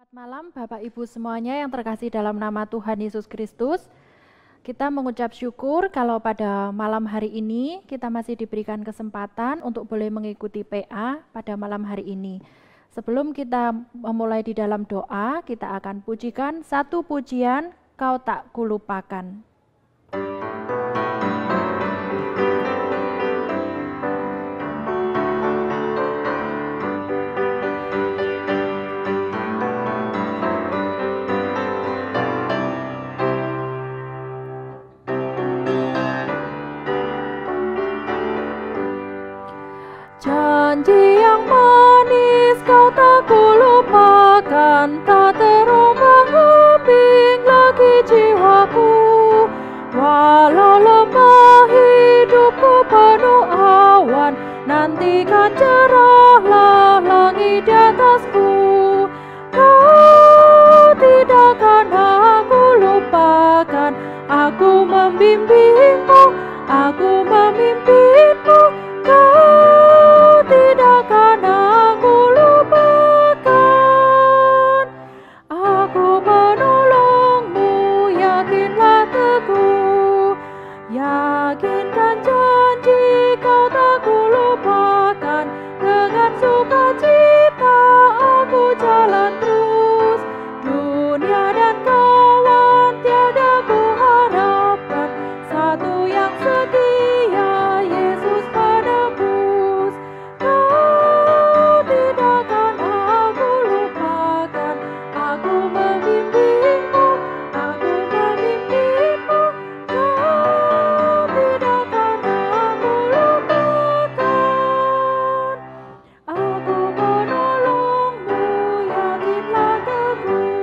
Selamat malam Bapak Ibu semuanya yang terkasih dalam nama Tuhan Yesus Kristus. Kita mengucap syukur kalau pada malam hari ini kita masih diberikan kesempatan untuk boleh mengikuti PA pada malam hari ini. Sebelum kita memulai di dalam doa, kita akan pujikan satu pujian, Kau Tak Kulupakan. Janji yang manis kau tak kulupakan, tak terombang-ambing lagi jiwaku. Walau lemah hidupku penuh awan, nantikan cerahlah langit di atasku. Kau tidak akan aku lupakan, aku membimbingmu, aku memimpinmu. Kau tidak akan aku lupakan, aku menolongmu, yakinlah teguh, yakinkan janji kau tak kulupakan. Dengan sukacita aku jalan terus, dunia dan kawan tiada ku harapkan, satu yang setia, Yesus penebus. Kau tidak akan aku lupakan, aku membimbingmu, aku memimpinmu. Kau tidak akan aku lupakan, aku menolongmu, yakinlah teguh.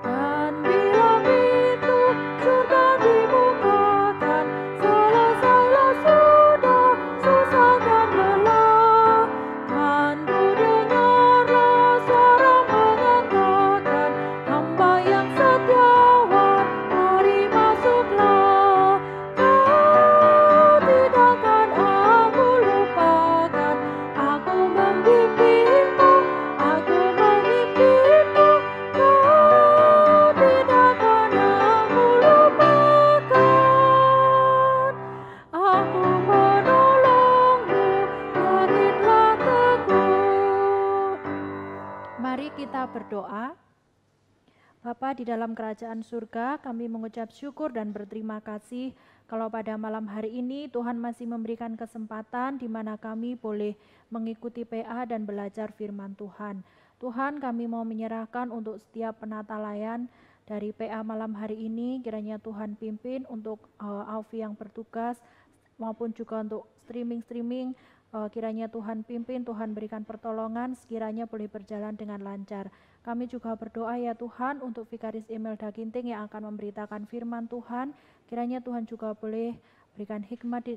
Dan bila pintu surga dibukakan, selesailah sudah susah dan lelah. Kan ku dengarlah suara mengatakan, hamba yang setiawan, mari masuklah. Kau tidak akan aku lupakan, aku membimbingmu, aku memimpinmu. Kau tidak akan aku lupakan, aku menolongmu, yakinlah teguh. Mari kita berdoa. Bapa di dalam kerajaan surga, kami mengucap syukur dan berterima kasih kalau pada malam hari ini Tuhan masih memberikan kesempatan di mana kami boleh mengikuti PA dan belajar firman Tuhan. Tuhan, kami mau menyerahkan untuk setiap penata layan dari PA malam hari ini, kiranya Tuhan pimpin untuk Aufi yang bertugas maupun juga untuk streaming, kiranya Tuhan pimpin, Tuhan berikan pertolongan, sekiranya boleh berjalan dengan lancar. Kami juga berdoa ya Tuhan untuk Vikaris Imelda Ginting yang akan memberitakan firman Tuhan, kiranya Tuhan juga boleh berikan hikmat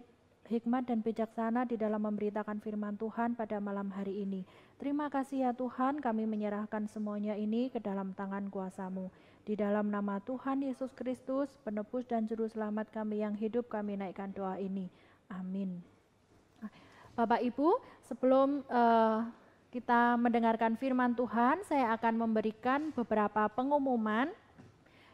dan bijaksana di dalam memberitakan firman Tuhan pada malam hari ini. Terima kasih ya Tuhan, kami menyerahkan semuanya ini ke dalam tangan kuasa-Mu. Di dalam nama Tuhan Yesus Kristus, penebus dan juru selamat kami yang hidup, kami naikkan doa ini. Amin. Bapak Ibu, sebelum kita mendengarkan firman Tuhan, saya akan memberikan beberapa pengumuman.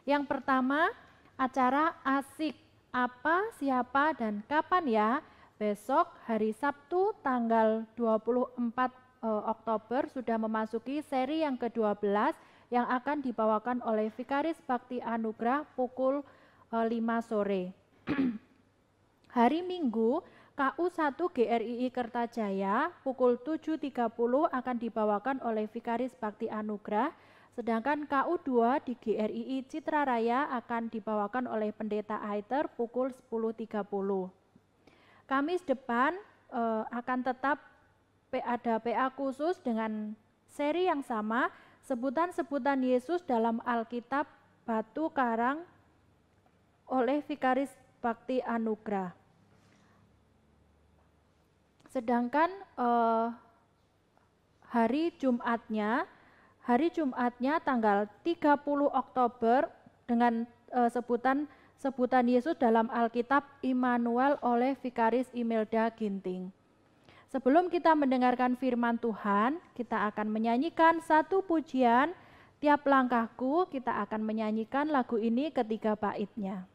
Yang pertama, acara asik apa, siapa, dan kapan ya? Besok hari Sabtu tanggal 24 Oktober sudah memasuki seri yang ke-12 yang akan dibawakan oleh Vikaris Bakti Anugrah pukul 5 sore. Hari Minggu KU1 GRII Kertajaya pukul 7.30 akan dibawakan oleh Vikaris Bakti Anugrah, sedangkan KU2 di GRII Citra Raya akan dibawakan oleh Pendeta Aiter pukul 10.30. Kamis depan akan tetap ada PA khusus dengan seri yang sama, sebutan-sebutan Yesus dalam Alkitab Batu Karang oleh Vikaris Bakti Anugrah. Sedangkan hari Jumatnya tanggal 30 Oktober dengan sebutan Yesus dalam Alkitab Immanuel oleh Vikaris Imelda Ginting. Sebelum kita mendengarkan firman Tuhan, kita akan menyanyikan satu pujian Tiap langkahku, kita akan menyanyikan lagu ini ketiga baitnya.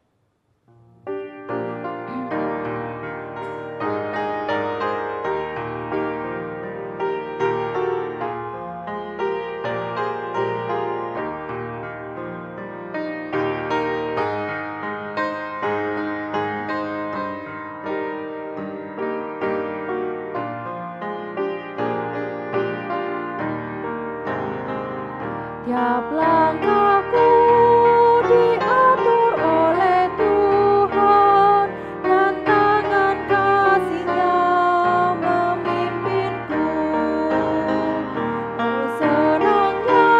Tiap langkahku diatur oleh Tuhan, dan tangan kasih-Nya memimpinku. Oh, senangnya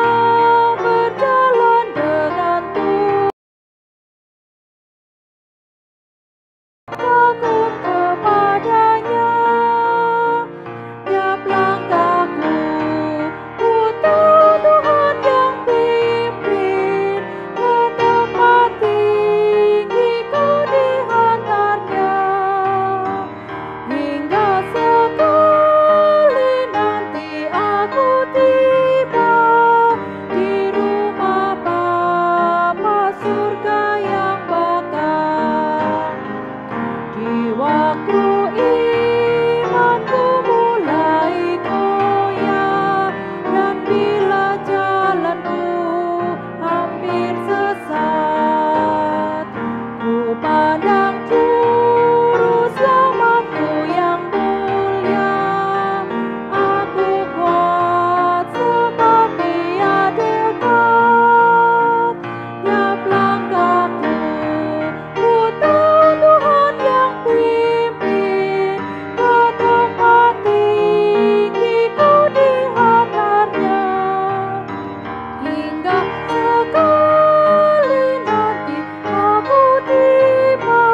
berjalan dengan Tuhan, takut kepadanya. Tiap langkahku, ku tahu Tuhan yang pimpin, ke tempat tinggiku dihantarnya. Hingga sekali nanti aku tiba di rumah Bapa surga yang bakal. Di waktu imanku mulai goyah, dan bila jalanku hampir sesat, ku pandang juru selamatku yang mulia. Aku kuat sebab Dia dekat. Tiap langkahku, ku tahu Tuhan yang pimpin, ke tempat tinggiku dihantarnya. Hingga sekali nanti aku tiba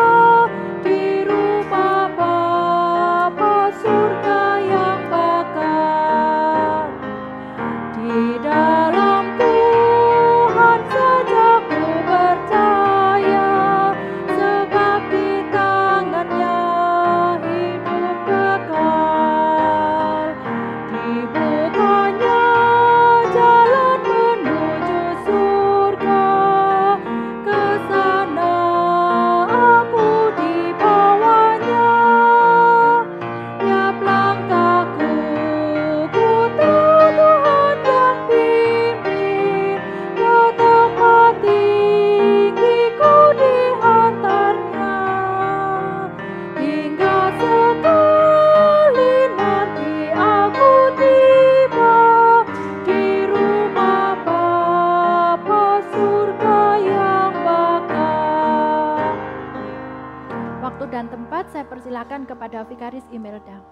di rumah Bapa surga yang bakal. Di dalam Tuhan saja ku percaya, sebab di tangan-Nya hidup kekal. Dibukanya jalan menuju surga, ke sana aku dibawanya. Tiap langkahku, ku tahu Tuhan yang pimpin, ke tempat tinggiku dihantarnya. Hingga sekali nanti aku tiba di rumah Bapa surga yang bakal. Waktu dan tempat saya persilakan kepada Vikaris Imelda.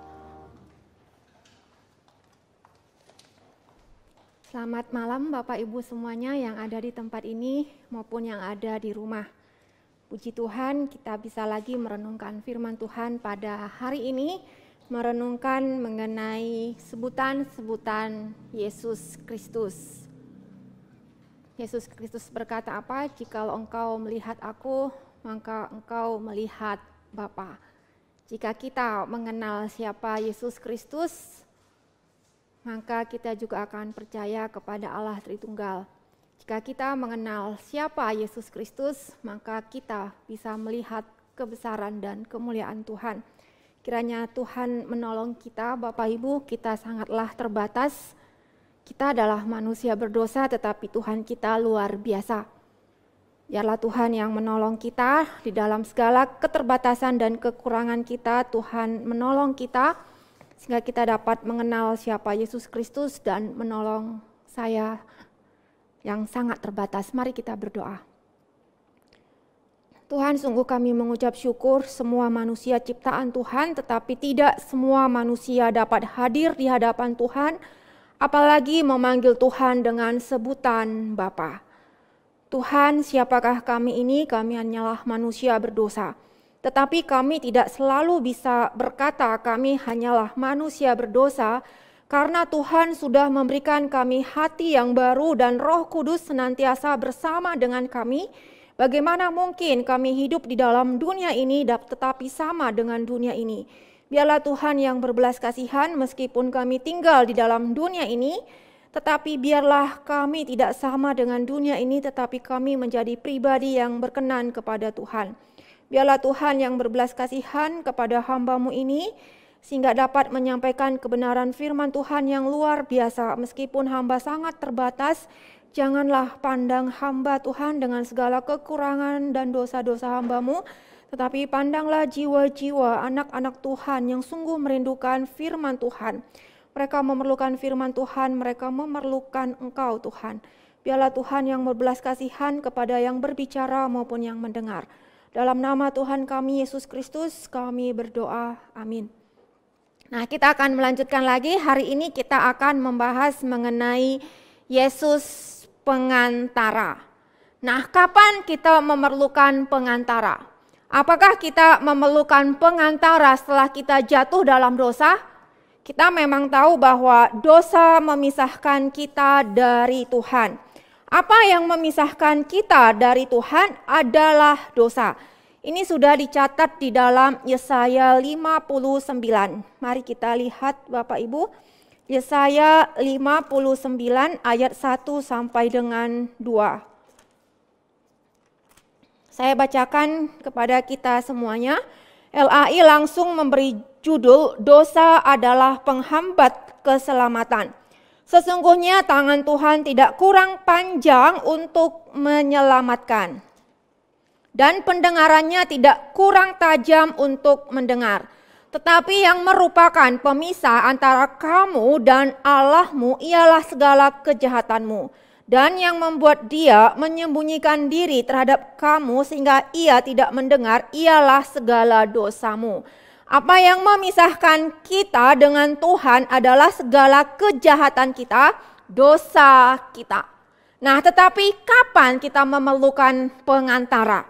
Selamat malam Bapak Ibu semuanya yang ada di tempat ini maupun yang ada di rumah. Puji Tuhan, kita bisa lagi merenungkan firman Tuhan pada hari ini, merenungkan mengenai sebutan-sebutan Yesus Kristus. Yesus Kristus berkata apa? Jikalau engkau melihat aku, maka engkau melihat Bapa. Jika kita mengenal siapa Yesus Kristus, maka kita juga akan percaya kepada Allah Tritunggal. Jika kita mengenal siapa Yesus Kristus, maka kita bisa melihat kebesaran dan kemuliaan Tuhan. Kiranya Tuhan menolong kita, Bapak Ibu, kita sangatlah terbatas. Kita adalah manusia berdosa, tetapi Tuhan kita luar biasa. Biarlah Tuhan yang menolong kita di dalam segala keterbatasan dan kekurangan kita. Tuhan menolong kita sehingga kita dapat mengenal siapa Yesus Kristus dan menolong saya yang sangat terbatas. Mari kita berdoa. Tuhan, sungguh kami mengucap syukur semua manusia ciptaan Tuhan, tetapi tidak semua manusia dapat hadir di hadapan Tuhan, apalagi memanggil Tuhan dengan sebutan Bapa. Tuhan, siapakah kami ini? Kami hanyalah manusia berdosa. Tetapi kami tidak selalu bisa berkata kami hanyalah manusia berdosa, karena Tuhan sudah memberikan kami hati yang baru dan Roh Kudus senantiasa bersama dengan kami. Bagaimana mungkin kami hidup di dalam dunia ini tetapi sama dengan dunia ini? Biarlah Tuhan yang berbelas kasihan, meskipun kami tinggal di dalam dunia ini, Tetapi biarlah kami tidak sama dengan dunia ini, tetapi kami menjadi pribadi yang berkenan kepada Tuhan. Biarlah Tuhan yang berbelas kasihan kepada hamba-Mu ini, sehingga dapat menyampaikan kebenaran firman Tuhan yang luar biasa. Meskipun hamba sangat terbatas, janganlah pandang hamba Tuhan dengan segala kekurangan dan dosa-dosa hamba-Mu, tetapi pandanglah jiwa-jiwa anak-anak Tuhan yang sungguh merindukan firman Tuhan. Mereka memerlukan firman Tuhan, mereka memerlukan Engkau Tuhan. Biarlah Tuhan yang berbelas kasihan kepada yang berbicara maupun yang mendengar. Dalam nama Tuhan kami Yesus Kristus kami berdoa, amin. Nah, kita akan melanjutkan lagi. Hari ini kita akan membahas mengenai Yesus pengantara. Nah, kapan kita memerlukan pengantara? Apakah kita memerlukan pengantara setelah kita jatuh dalam dosa? Kita memang tahu bahwa dosa memisahkan kita dari Tuhan. Apa yang memisahkan kita dari Tuhan adalah dosa. Ini sudah dicatat di dalam Yesaya 59. Mari kita lihat Bapak Ibu. Yesaya 59 ayat 1 sampai dengan 2. Saya bacakan kepada kita semuanya. LAI langsung memberi judul, dosa adalah penghambat keselamatan. Sesungguhnya tangan Tuhan tidak kurang panjang untuk menyelamatkan, dan pendengarannya tidak kurang tajam untuk mendengar. Tetapi yang merupakan pemisah antara kamu dan Allahmu ialah segala kejahatanmu, dan yang membuat dia menyembunyikan diri terhadap kamu sehingga ia tidak mendengar ialah segala dosamu. Apa yang memisahkan kita dengan Tuhan adalah segala kejahatan kita, dosa kita. Nah, tetapi kapan kita memerlukan pengantara?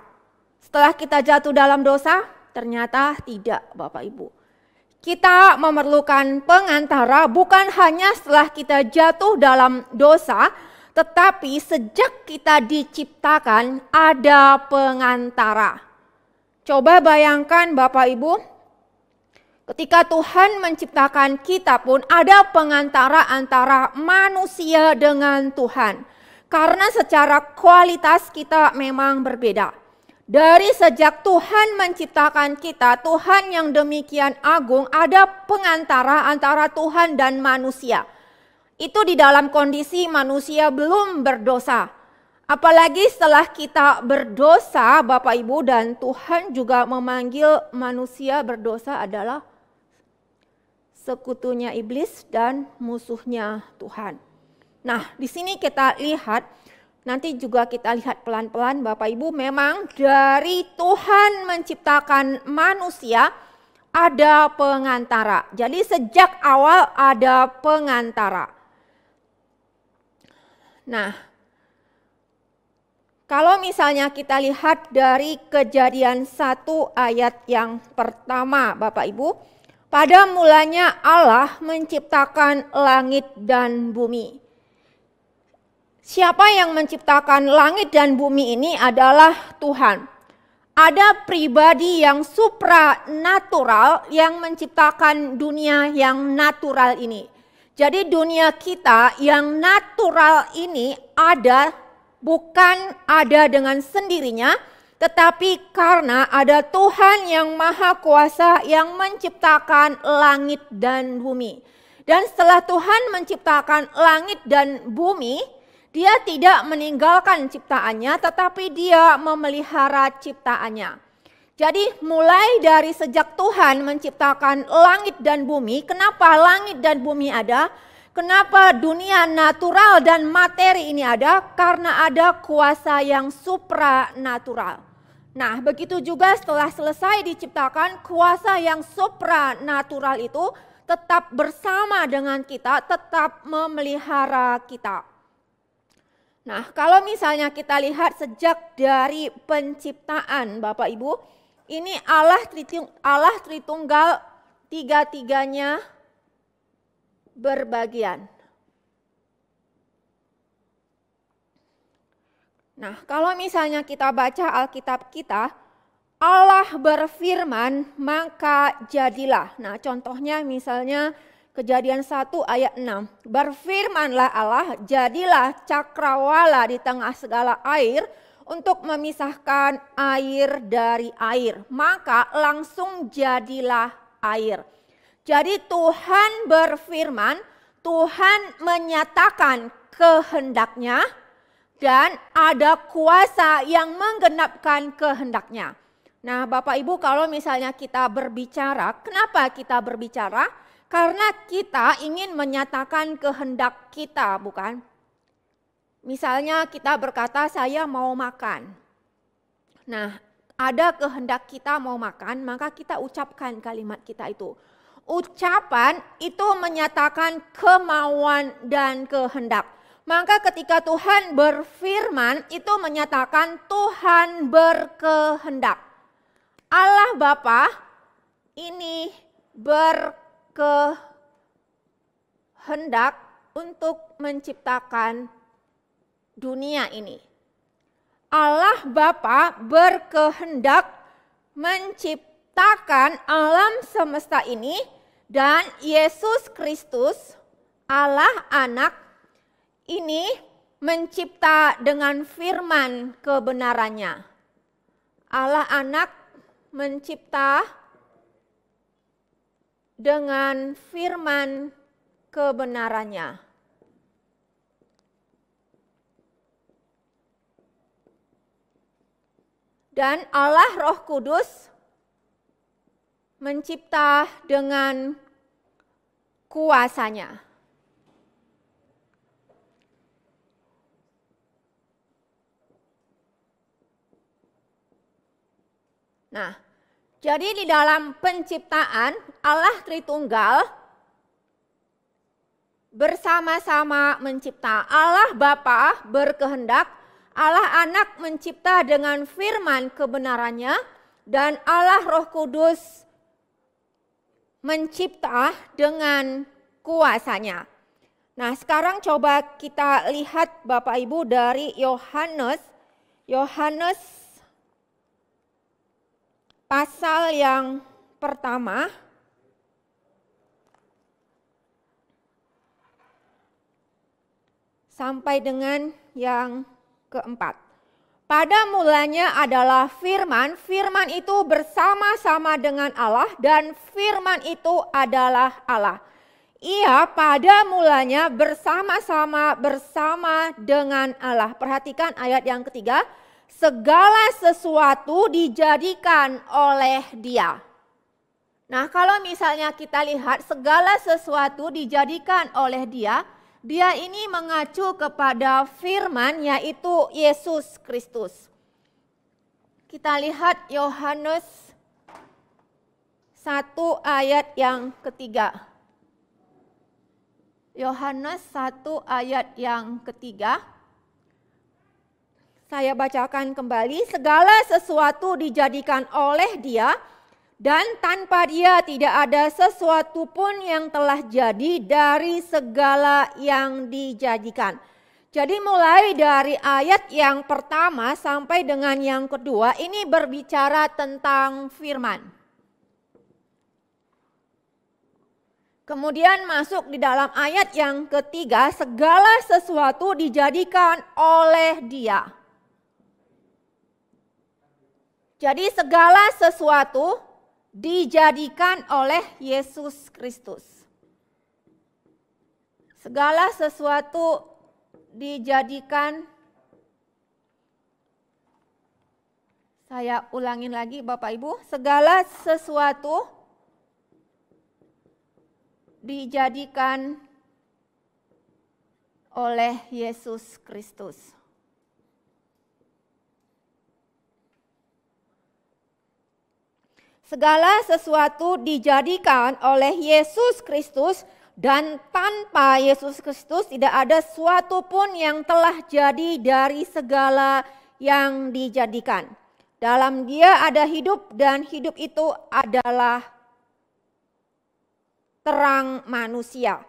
Setelah kita jatuh dalam dosa? Ternyata tidak, Bapak Ibu. Kita memerlukan pengantara bukan hanya setelah kita jatuh dalam dosa, tetapi sejak kita diciptakan ada pengantara. Coba bayangkan Bapak Ibu, ketika Tuhan menciptakan kita pun ada pengantara antara manusia dengan Tuhan. Karena secara kualitas kita memang berbeda. Dari sejak Tuhan menciptakan kita, Tuhan yang demikian agung, ada pengantara antara Tuhan dan manusia. Itu di dalam kondisi manusia belum berdosa. Apalagi setelah kita berdosa, Bapak Ibu, dan Tuhan juga memanggil manusia berdosa adalah sekutunya iblis dan musuhnya Tuhan. Nah, di sini kita lihat, nanti juga kita lihat pelan-pelan Bapak Ibu, memang dari Tuhan menciptakan manusia ada pengantara. Jadi sejak awal ada pengantara. Nah, kalau misalnya kita lihat dari Kejadian 1 ayat yang pertama Bapak Ibu, pada mulanya Allah menciptakan langit dan bumi. Siapa yang menciptakan langit dan bumi ini adalah Tuhan. Ada pribadi yang supranatural yang menciptakan dunia yang natural ini. Jadi dunia kita yang natural ini bukan ada dengan sendirinya, tetapi karena ada Tuhan yang Maha Kuasa yang menciptakan langit dan bumi. Dan setelah Tuhan menciptakan langit dan bumi, Dia tidak meninggalkan ciptaannya, tetapi Dia memelihara ciptaannya. Jadi mulai dari sejak Tuhan menciptakan langit dan bumi, kenapa langit dan bumi ada? Kenapa dunia natural dan materi ini ada? Karena ada kuasa yang supranatural. Nah, begitu juga setelah selesai diciptakan, kuasa yang supranatural itu tetap bersama dengan kita, tetap memelihara kita. Nah, kalau misalnya kita lihat sejak dari penciptaan Bapak Ibu, ini Allah Tritunggal, tiga-tiganya berbagian. Nah, kalau misalnya kita baca Alkitab kita, Allah berfirman, maka jadilah. Nah, contohnya misalnya Kejadian 1 ayat 6. Berfirmanlah Allah, jadilah cakrawala di tengah segala air untuk memisahkan air dari air. Maka langsung jadilah air. Jadi Tuhan berfirman, Tuhan menyatakan kehendaknya, dan ada kuasa yang menggenapkan kehendaknya. Nah, Bapak Ibu, kalau misalnya kita berbicara, kenapa kita berbicara? Karena kita ingin menyatakan kehendak kita, bukan? Misalnya kita berkata, saya mau makan. Nah, ada kehendak kita mau makan, maka kita ucapkan kalimat kita itu. Ucapan itu menyatakan kemauan dan kehendak. Maka ketika Tuhan berfirman, itu menyatakan Tuhan berkehendak. Allah Bapa ini berkehendak untuk menciptakan dunia ini. Allah Bapa berkehendak menciptakan alam semesta ini, dan Yesus Kristus, Allah Anak, ini mencipta dengan firman kebenarannya. Allah Anak mencipta dengan firman kebenarannya. Dan Allah Roh Kudus mencipta dengan kuasanya. Nah, jadi di dalam penciptaan Allah Tritunggal bersama-sama mencipta. Allah Bapa berkehendak, Allah Anak mencipta dengan firman kebenarannya, dan Allah Roh Kudus mencipta dengan kuasanya. Nah, sekarang coba kita lihat Bapak Ibu dari Yohanes pasal yang pertama sampai dengan yang keempat. Pada mulanya adalah firman, firman itu bersama-sama dengan Allah, dan firman itu adalah Allah. Ia pada mulanya bersama-sama bersama dengan Allah. Perhatikan ayat yang ketiga. Segala sesuatu dijadikan oleh Dia. Nah, kalau misalnya kita lihat segala sesuatu dijadikan oleh Dia, Dia ini mengacu kepada firman, yaitu Yesus Kristus. Kita lihat Yohanes 1 ayat yang ketiga. Yohanes 1 ayat yang ketiga. Saya bacakan kembali, segala sesuatu dijadikan oleh Dia, dan tanpa Dia tidak ada sesuatu pun yang telah jadi dari segala yang dijadikan. Jadi mulai dari ayat yang pertama sampai dengan yang kedua, ini berbicara tentang firman. Kemudian masuk di dalam ayat yang ketiga, segala sesuatu dijadikan oleh Dia. Jadi segala sesuatu dijadikan oleh Yesus Kristus. Segala sesuatu dijadikan, saya ulangin lagi Bapak Ibu, segala sesuatu dijadikan oleh Yesus Kristus. Segala sesuatu dijadikan oleh Yesus Kristus, dan tanpa Yesus Kristus tidak ada suatu pun yang telah jadi dari segala yang dijadikan. Dalam Dia ada hidup, dan hidup itu adalah terang manusia.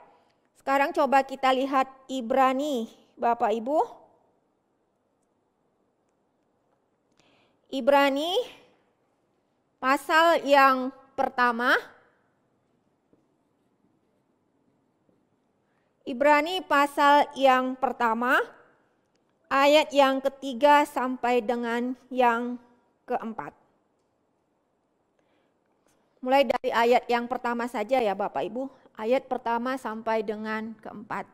Sekarang coba kita lihat Ibrani, Bapak Ibu. Ibrani pasal yang pertama Ibrani pasal yang pertama, ayat yang ketiga sampai dengan yang keempat. Mulai dari ayat yang pertama saja ya Bapak Ibu, ayat pertama sampai dengan keempat.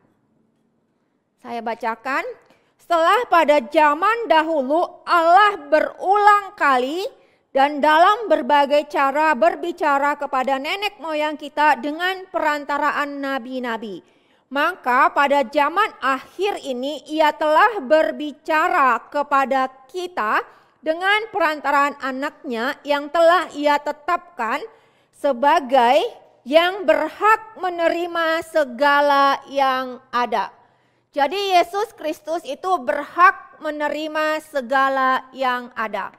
Saya bacakan, setelah pada zaman dahulu Allah berulang kali dan dalam berbagai cara berbicara kepada nenek moyang kita dengan perantaraan nabi-nabi. Maka pada zaman akhir ini ia telah berbicara kepada kita dengan perantaraan anaknya yang telah ia tetapkan sebagai yang berhak menerima segala yang ada. Jadi Yesus Kristus itu berhak menerima segala yang ada.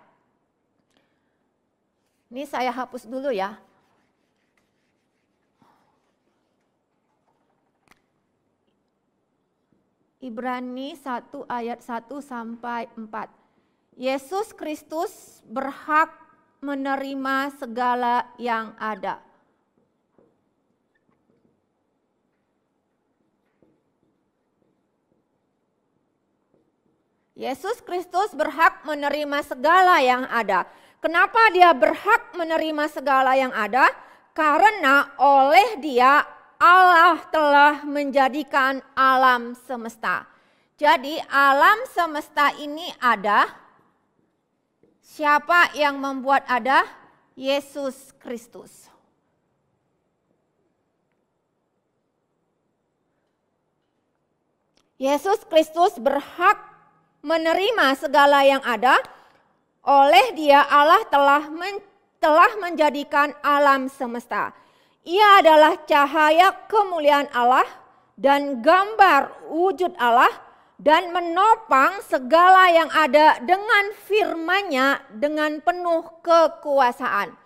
Ini saya hapus dulu ya. Ibrani 1 ayat 1 sampai 4. Yesus Kristus berhak menerima segala yang ada. Yesus Kristus berhak menerima segala yang ada. Kenapa dia berhak menerima segala yang ada? Karena oleh dia Allah telah menjadikan alam semesta. Jadi alam semesta ini ada. Siapa yang membuat ada? Yesus Kristus. Yesus Kristus berhak menerima segala yang ada. Oleh dia Allah telah menjadikan alam semesta. Ia adalah cahaya kemuliaan Allah dan gambar wujud Allah dan menopang segala yang ada dengan firman-Nya dengan penuh kekuasaan.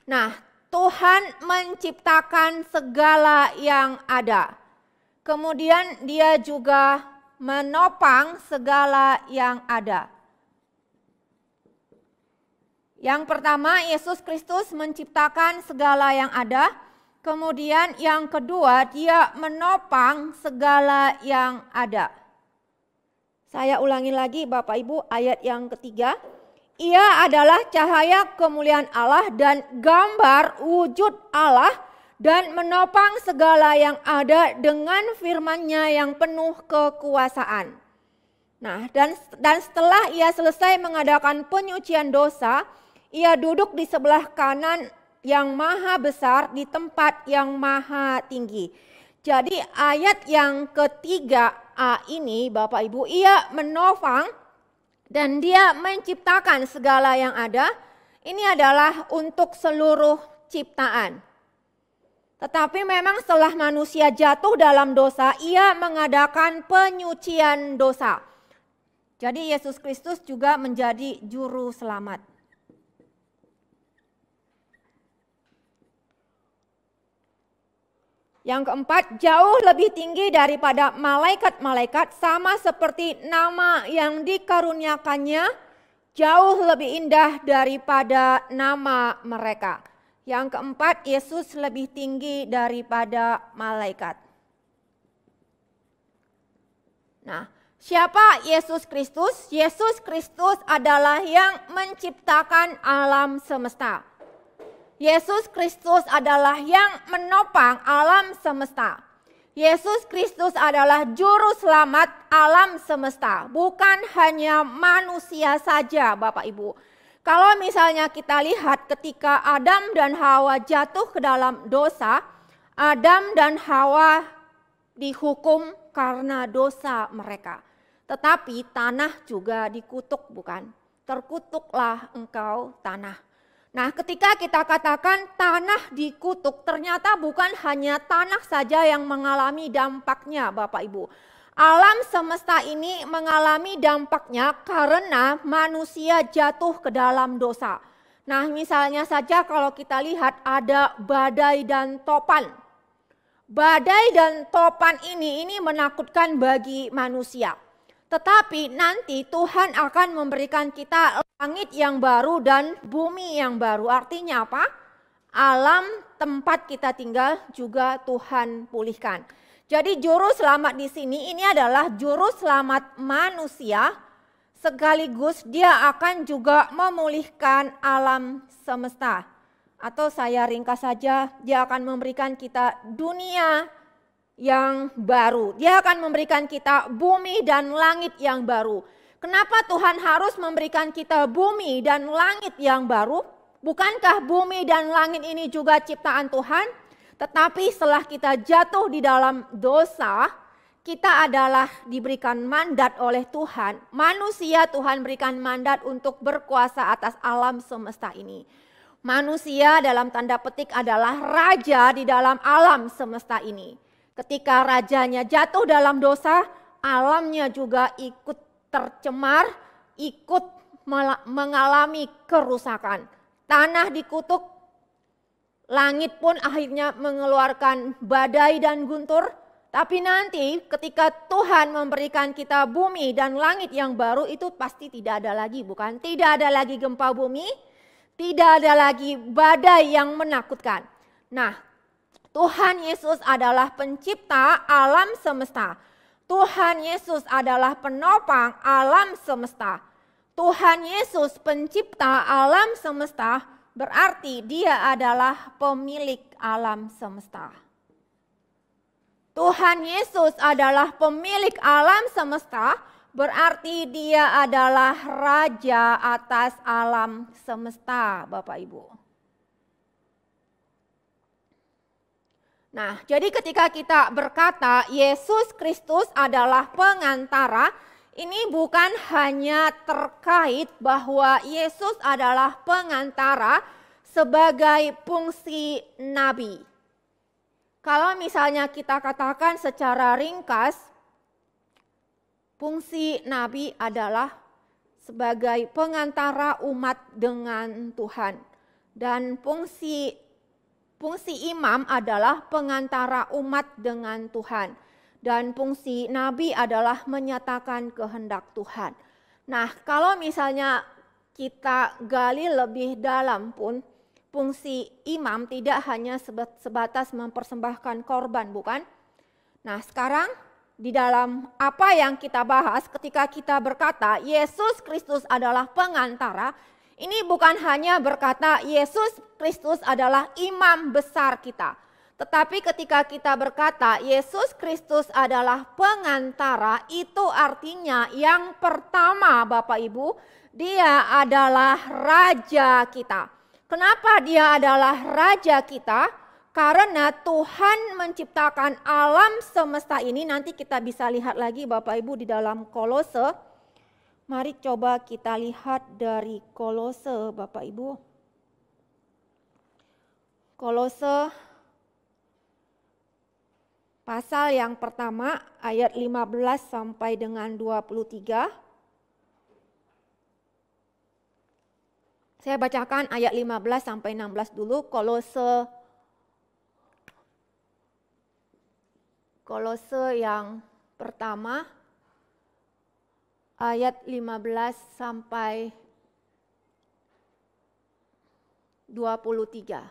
Nah, Tuhan menciptakan segala yang ada. Kemudian dia juga menopang segala yang ada. Yang pertama, Yesus Kristus menciptakan segala yang ada. Kemudian yang kedua, dia menopang segala yang ada. Saya ulangi lagi Bapak Ibu ayat yang ketiga. Ia adalah cahaya kemuliaan Allah dan gambar wujud Allah dan menopang segala yang ada dengan firman-Nya yang penuh kekuasaan. Nah, dan setelah ia selesai mengadakan penyucian dosa, ia duduk di sebelah kanan yang maha besar di tempat yang maha tinggi. Jadi ayat yang ketiga A ini Bapak Ibu, ia menopang dan dia menciptakan segala yang ada. Ini adalah untuk seluruh ciptaan. Tetapi memang setelah manusia jatuh dalam dosa, ia mengadakan penyucian dosa. Jadi Yesus Kristus juga menjadi juru selamat. Yang keempat, jauh lebih tinggi daripada malaikat-malaikat, sama seperti nama yang dikaruniakannya, jauh lebih indah daripada nama mereka. Yang keempat, Yesus lebih tinggi daripada malaikat. Nah, siapa Yesus Kristus? Yesus Kristus adalah yang menciptakan alam semesta. Yesus Kristus adalah yang menopang alam semesta. Yesus Kristus adalah juru selamat alam semesta, bukan hanya manusia saja Bapak Ibu. Kalau misalnya kita lihat ketika Adam dan Hawa jatuh ke dalam dosa, Adam dan Hawa dihukum karena dosa mereka. Tetapi tanah juga dikutuk, bukan? Terkutuklah engkau tanah. Nah, ketika kita katakan tanah dikutuk, ternyata bukan hanya tanah saja yang mengalami dampaknya Bapak Ibu. Alam semesta ini mengalami dampaknya karena manusia jatuh ke dalam dosa. Nah, misalnya saja kalau kita lihat ada badai dan topan. Badai dan topan ini menakutkan bagi manusia. Tetapi nanti Tuhan akan memberikan kita langit yang baru dan bumi yang baru. Artinya apa? Alam tempat kita tinggal juga Tuhan pulihkan. Jadi juru selamat di sini ini adalah juru selamat manusia, sekaligus dia akan juga memulihkan alam semesta. Atau saya ringkas saja, dia akan memberikan kita dunia yang baru. Dia akan memberikan kita bumi dan langit yang baru. Kenapa Tuhan harus memberikan kita bumi dan langit yang baru? Bukankah bumi dan langit ini juga ciptaan Tuhan? Tetapi setelah kita jatuh di dalam dosa, kita adalah diberikan mandat oleh Tuhan. Manusia Tuhan berikan mandat untuk berkuasa atas alam semesta ini. Manusia dalam tanda petik adalah raja di dalam alam semesta ini. Ketika rajanya jatuh dalam dosa, alamnya juga ikut tercemar, ikut mengalami kerusakan. Tanah dikutuk, langit pun akhirnya mengeluarkan badai dan guntur. Tapi nanti ketika Tuhan memberikan kita bumi dan langit yang baru, itu pasti tidak ada lagi, bukan? Tidak ada lagi gempa bumi, tidak ada lagi badai yang menakutkan. Nah, Tuhan Yesus adalah pencipta alam semesta. Tuhan Yesus adalah penopang alam semesta. Tuhan Yesus pencipta alam semesta, berarti dia adalah pemilik alam semesta. Tuhan Yesus adalah pemilik alam semesta, berarti dia adalah raja atas alam semesta, Bapak Ibu. Nah, jadi ketika kita berkata Yesus Kristus adalah pengantara, ini bukan hanya terkait bahwa Yesus adalah pengantara sebagai fungsi nabi. Kalau misalnya kita katakan secara ringkas, fungsi nabi adalah sebagai pengantara umat dengan Tuhan. Dan fungsi imam adalah pengantara umat dengan Tuhan. Dan fungsi nabi adalah menyatakan kehendak Tuhan. Nah, kalau misalnya kita gali lebih dalam pun, fungsi imam tidak hanya sebatas mempersembahkan korban, bukan? Nah, sekarang di dalam apa yang kita bahas ketika kita berkata Yesus Kristus adalah pengantara, ini bukan hanya berkata Yesus Kristus adalah imam besar kita. Tetapi ketika kita berkata Yesus Kristus adalah pengantara, itu artinya yang pertama Bapak Ibu, dia adalah raja kita. Kenapa dia adalah raja kita? Karena Tuhan menciptakan alam semesta ini, nanti kita bisa lihat lagi Bapak Ibu di dalam Kolose. Mari coba kita lihat dari Kolose Bapak Ibu. Kolose pasal yang pertama ayat 15 sampai dengan 23. Saya bacakan ayat 15 sampai 16 dulu. Kolose yang pertama ayat 15 sampai 23.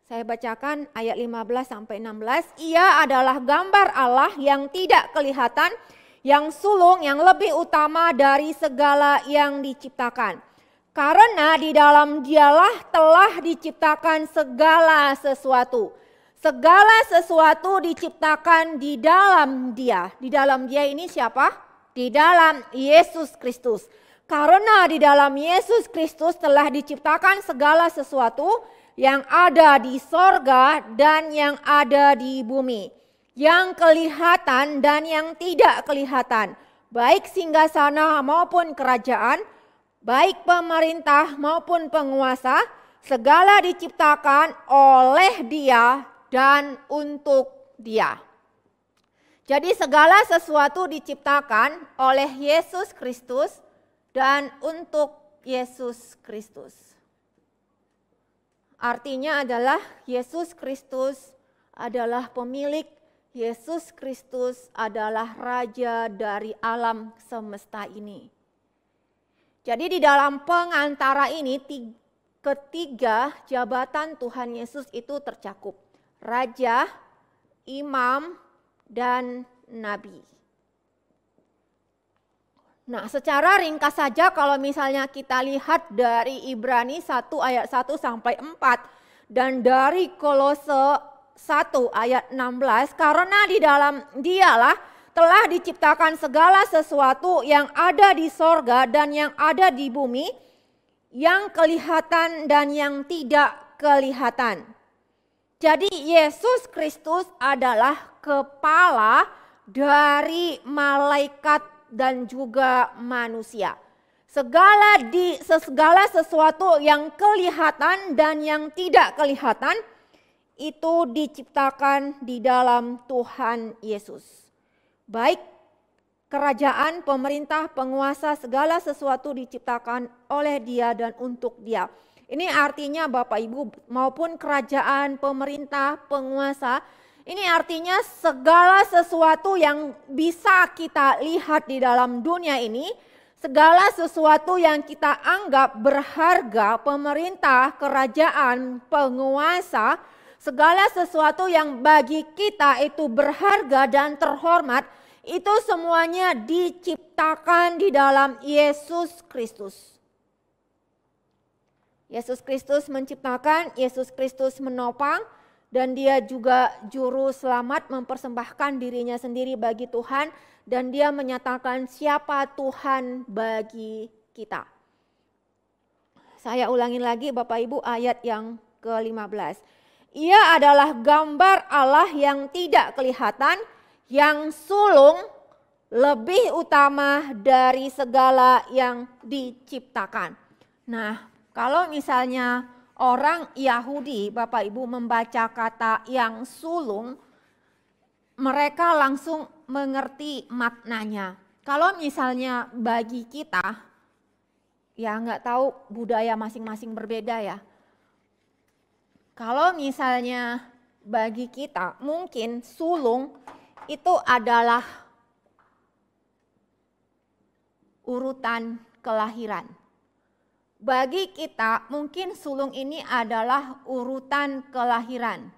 Saya bacakan ayat 15 sampai 16. Ia adalah gambar Allah yang tidak kelihatan, yang sulung, yang lebih utama dari segala yang diciptakan. Karena di dalam Dialah telah diciptakan segala sesuatu. Segala sesuatu diciptakan di dalam Dia. Di dalam Dia ini siapa? Di dalam Yesus Kristus. Karena di dalam Yesus Kristus telah diciptakan segala sesuatu yang ada di sorga dan yang ada di bumi, yang kelihatan dan yang tidak kelihatan, baik singgasana maupun kerajaan, baik pemerintah maupun penguasa, segala diciptakan oleh Dia dan untuk Dia. Jadi segala sesuatu diciptakan oleh Yesus Kristus dan untuk Yesus Kristus. Artinya adalah Yesus Kristus adalah pemilik, Yesus Kristus adalah raja dari alam semesta ini. Jadi di dalam pengantara ini ketiga jabatan Tuhan Yesus itu tercakup. Raja, imam, dan nabi. Nah, secara ringkas saja kalau misalnya kita lihat dari Ibrani 1 ayat 1 sampai 4 dan dari Kolose 1 ayat 16, karena di dalam Dialah telah diciptakan segala sesuatu yang ada di sorga dan yang ada di bumi, yang kelihatan dan yang tidak kelihatan. Jadi Yesus Kristus adalah kepala dari malaikat dan juga manusia. Segala sesuatu yang kelihatan dan yang tidak kelihatan itu diciptakan di dalam Tuhan Yesus. Baik kerajaan, pemerintah, penguasa, segala sesuatu diciptakan oleh Dia dan untuk Dia. Ini artinya Bapak Ibu, maupun kerajaan, pemerintah, penguasa, ini artinya segala sesuatu yang bisa kita lihat di dalam dunia ini, segala sesuatu yang kita anggap berharga, pemerintah, kerajaan, penguasa, segala sesuatu yang bagi kita itu berharga dan terhormat, itu semuanya diciptakan di dalam Yesus Kristus. Yesus Kristus menciptakan, Yesus Kristus menopang, dan Dia juga juru selamat, mempersembahkan dirinya sendiri bagi Tuhan, dan Dia menyatakan siapa Tuhan bagi kita. Saya ulangi lagi Bapak Ibu ayat yang ke-15. Ia adalah gambar Allah yang tidak kelihatan, yang sulung, lebih utama dari segala yang diciptakan. Nah, kalau misalnya orang Yahudi, Bapak Ibu, membaca kata yang sulung, mereka langsung mengerti maknanya. Kalau misalnya bagi kita, ya nggak tahu budaya masing-masing berbeda ya. Kalau misalnya bagi kita, mungkin sulung itu adalah urutan kelahiran. Bagi kita mungkin sulung ini adalah urutan kelahiran.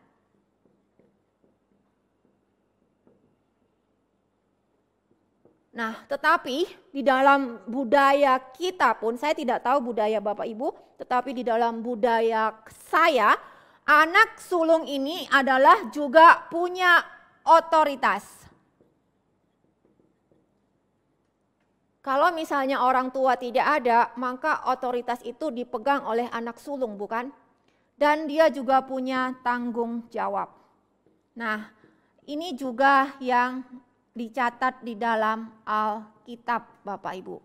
Nah, tetapi di dalam budaya kita pun, saya tidak tahu budaya Bapak Ibu, tetapi di dalam budaya saya, anak sulung ini adalah juga punya otoritas. Kalau misalnya orang tua tidak ada, maka otoritas itu dipegang oleh anak sulung, bukan? Dan dia juga punya tanggung jawab. Nah, ini juga yang dicatat di dalam Alkitab, Bapak Ibu.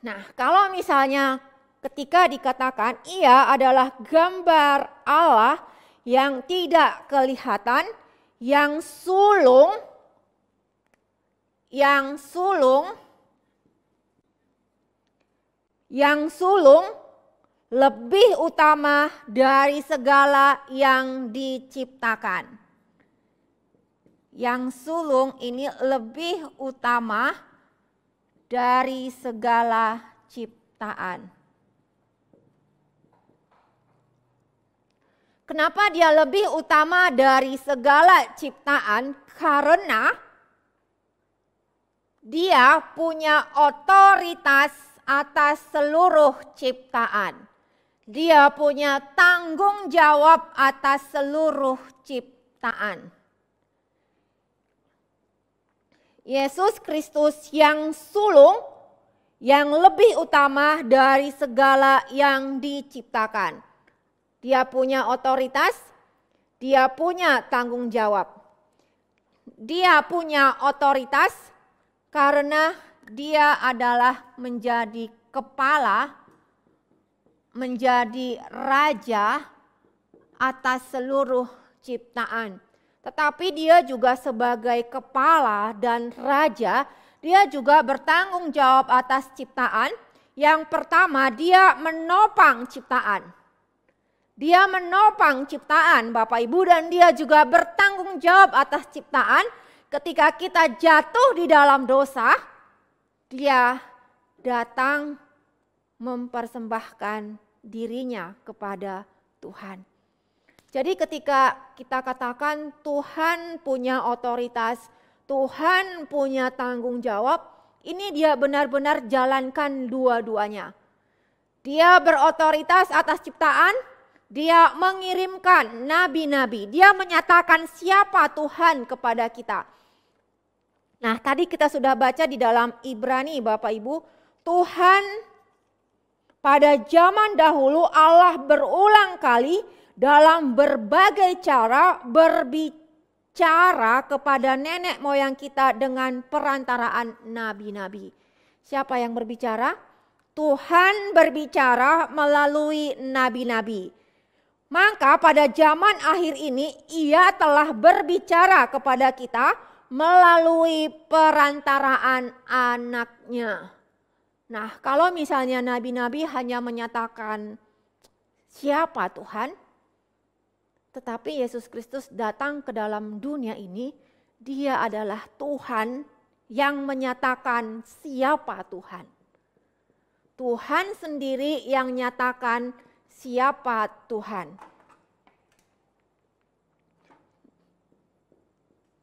Nah, kalau misalnya ketika dikatakan ia adalah gambar Allah yang tidak kelihatan, yang sulung lebih utama dari segala yang diciptakan. Yang sulung ini lebih utama dari segala ciptaan. Kenapa dia lebih utama dari segala ciptaan? Karena dia punya otoritas atas seluruh ciptaan. Dia punya tanggung jawab atas seluruh ciptaan. Yesus Kristus yang sulung, yang lebih utama dari segala yang diciptakan. Dia punya otoritas, dia punya tanggung jawab. Dia punya otoritas karena dia adalah menjadi kepala, menjadi raja atas seluruh ciptaan. Tetapi dia juga sebagai kepala dan raja, dia juga bertanggung jawab atas ciptaan. Yang pertama, dia menopang ciptaan. Dia menopang ciptaan, Bapak Ibu, dan dia juga bertanggung jawab atas ciptaan. Ketika kita jatuh di dalam dosa, dia datang mempersembahkan dirinya kepada Tuhan. Jadi ketika kita katakan Tuhan punya otoritas, Tuhan punya tanggung jawab, ini dia benar-benar jalankan dua-duanya. Dia berotoritas atas ciptaan, dia mengirimkan nabi-nabi, dia menyatakan siapa Tuhan kepada kita. Nah, tadi kita sudah baca di dalam Ibrani Bapak Ibu, Tuhan pada zaman dahulu Allah berulang kali dalam berbagai cara berbicara kepada nenek moyang kita dengan perantaraan nabi-nabi. Siapa yang berbicara? Tuhan berbicara melalui nabi-nabi. Maka pada zaman akhir ini Ia telah berbicara kepada kita melalui perantaraan anaknya. Nah, kalau misalnya nabi-nabi hanya menyatakan siapa Tuhan, tetapi Yesus Kristus datang ke dalam dunia ini, Dia adalah Tuhan yang menyatakan siapa Tuhan. Tuhan sendiri yang nyatakan siapa Tuhan.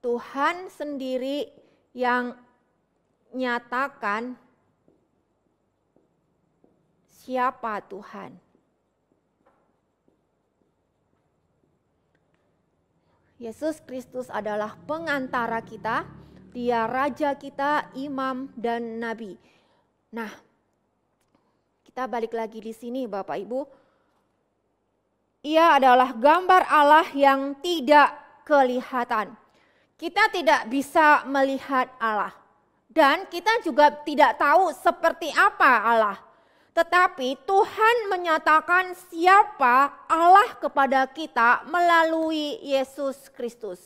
Tuhan sendiri yang nyatakan siapa Tuhan. Yesus Kristus adalah pengantara kita, Dia raja kita, imam dan nabi. Nah, kita balik lagi di sini Bapak Ibu. Ia adalah gambar Allah yang tidak kelihatan. Kita tidak bisa melihat Allah. Dan kita juga tidak tahu seperti apa Allah. Tetapi Tuhan menyatakan siapa Allah kepada kita melalui Yesus Kristus.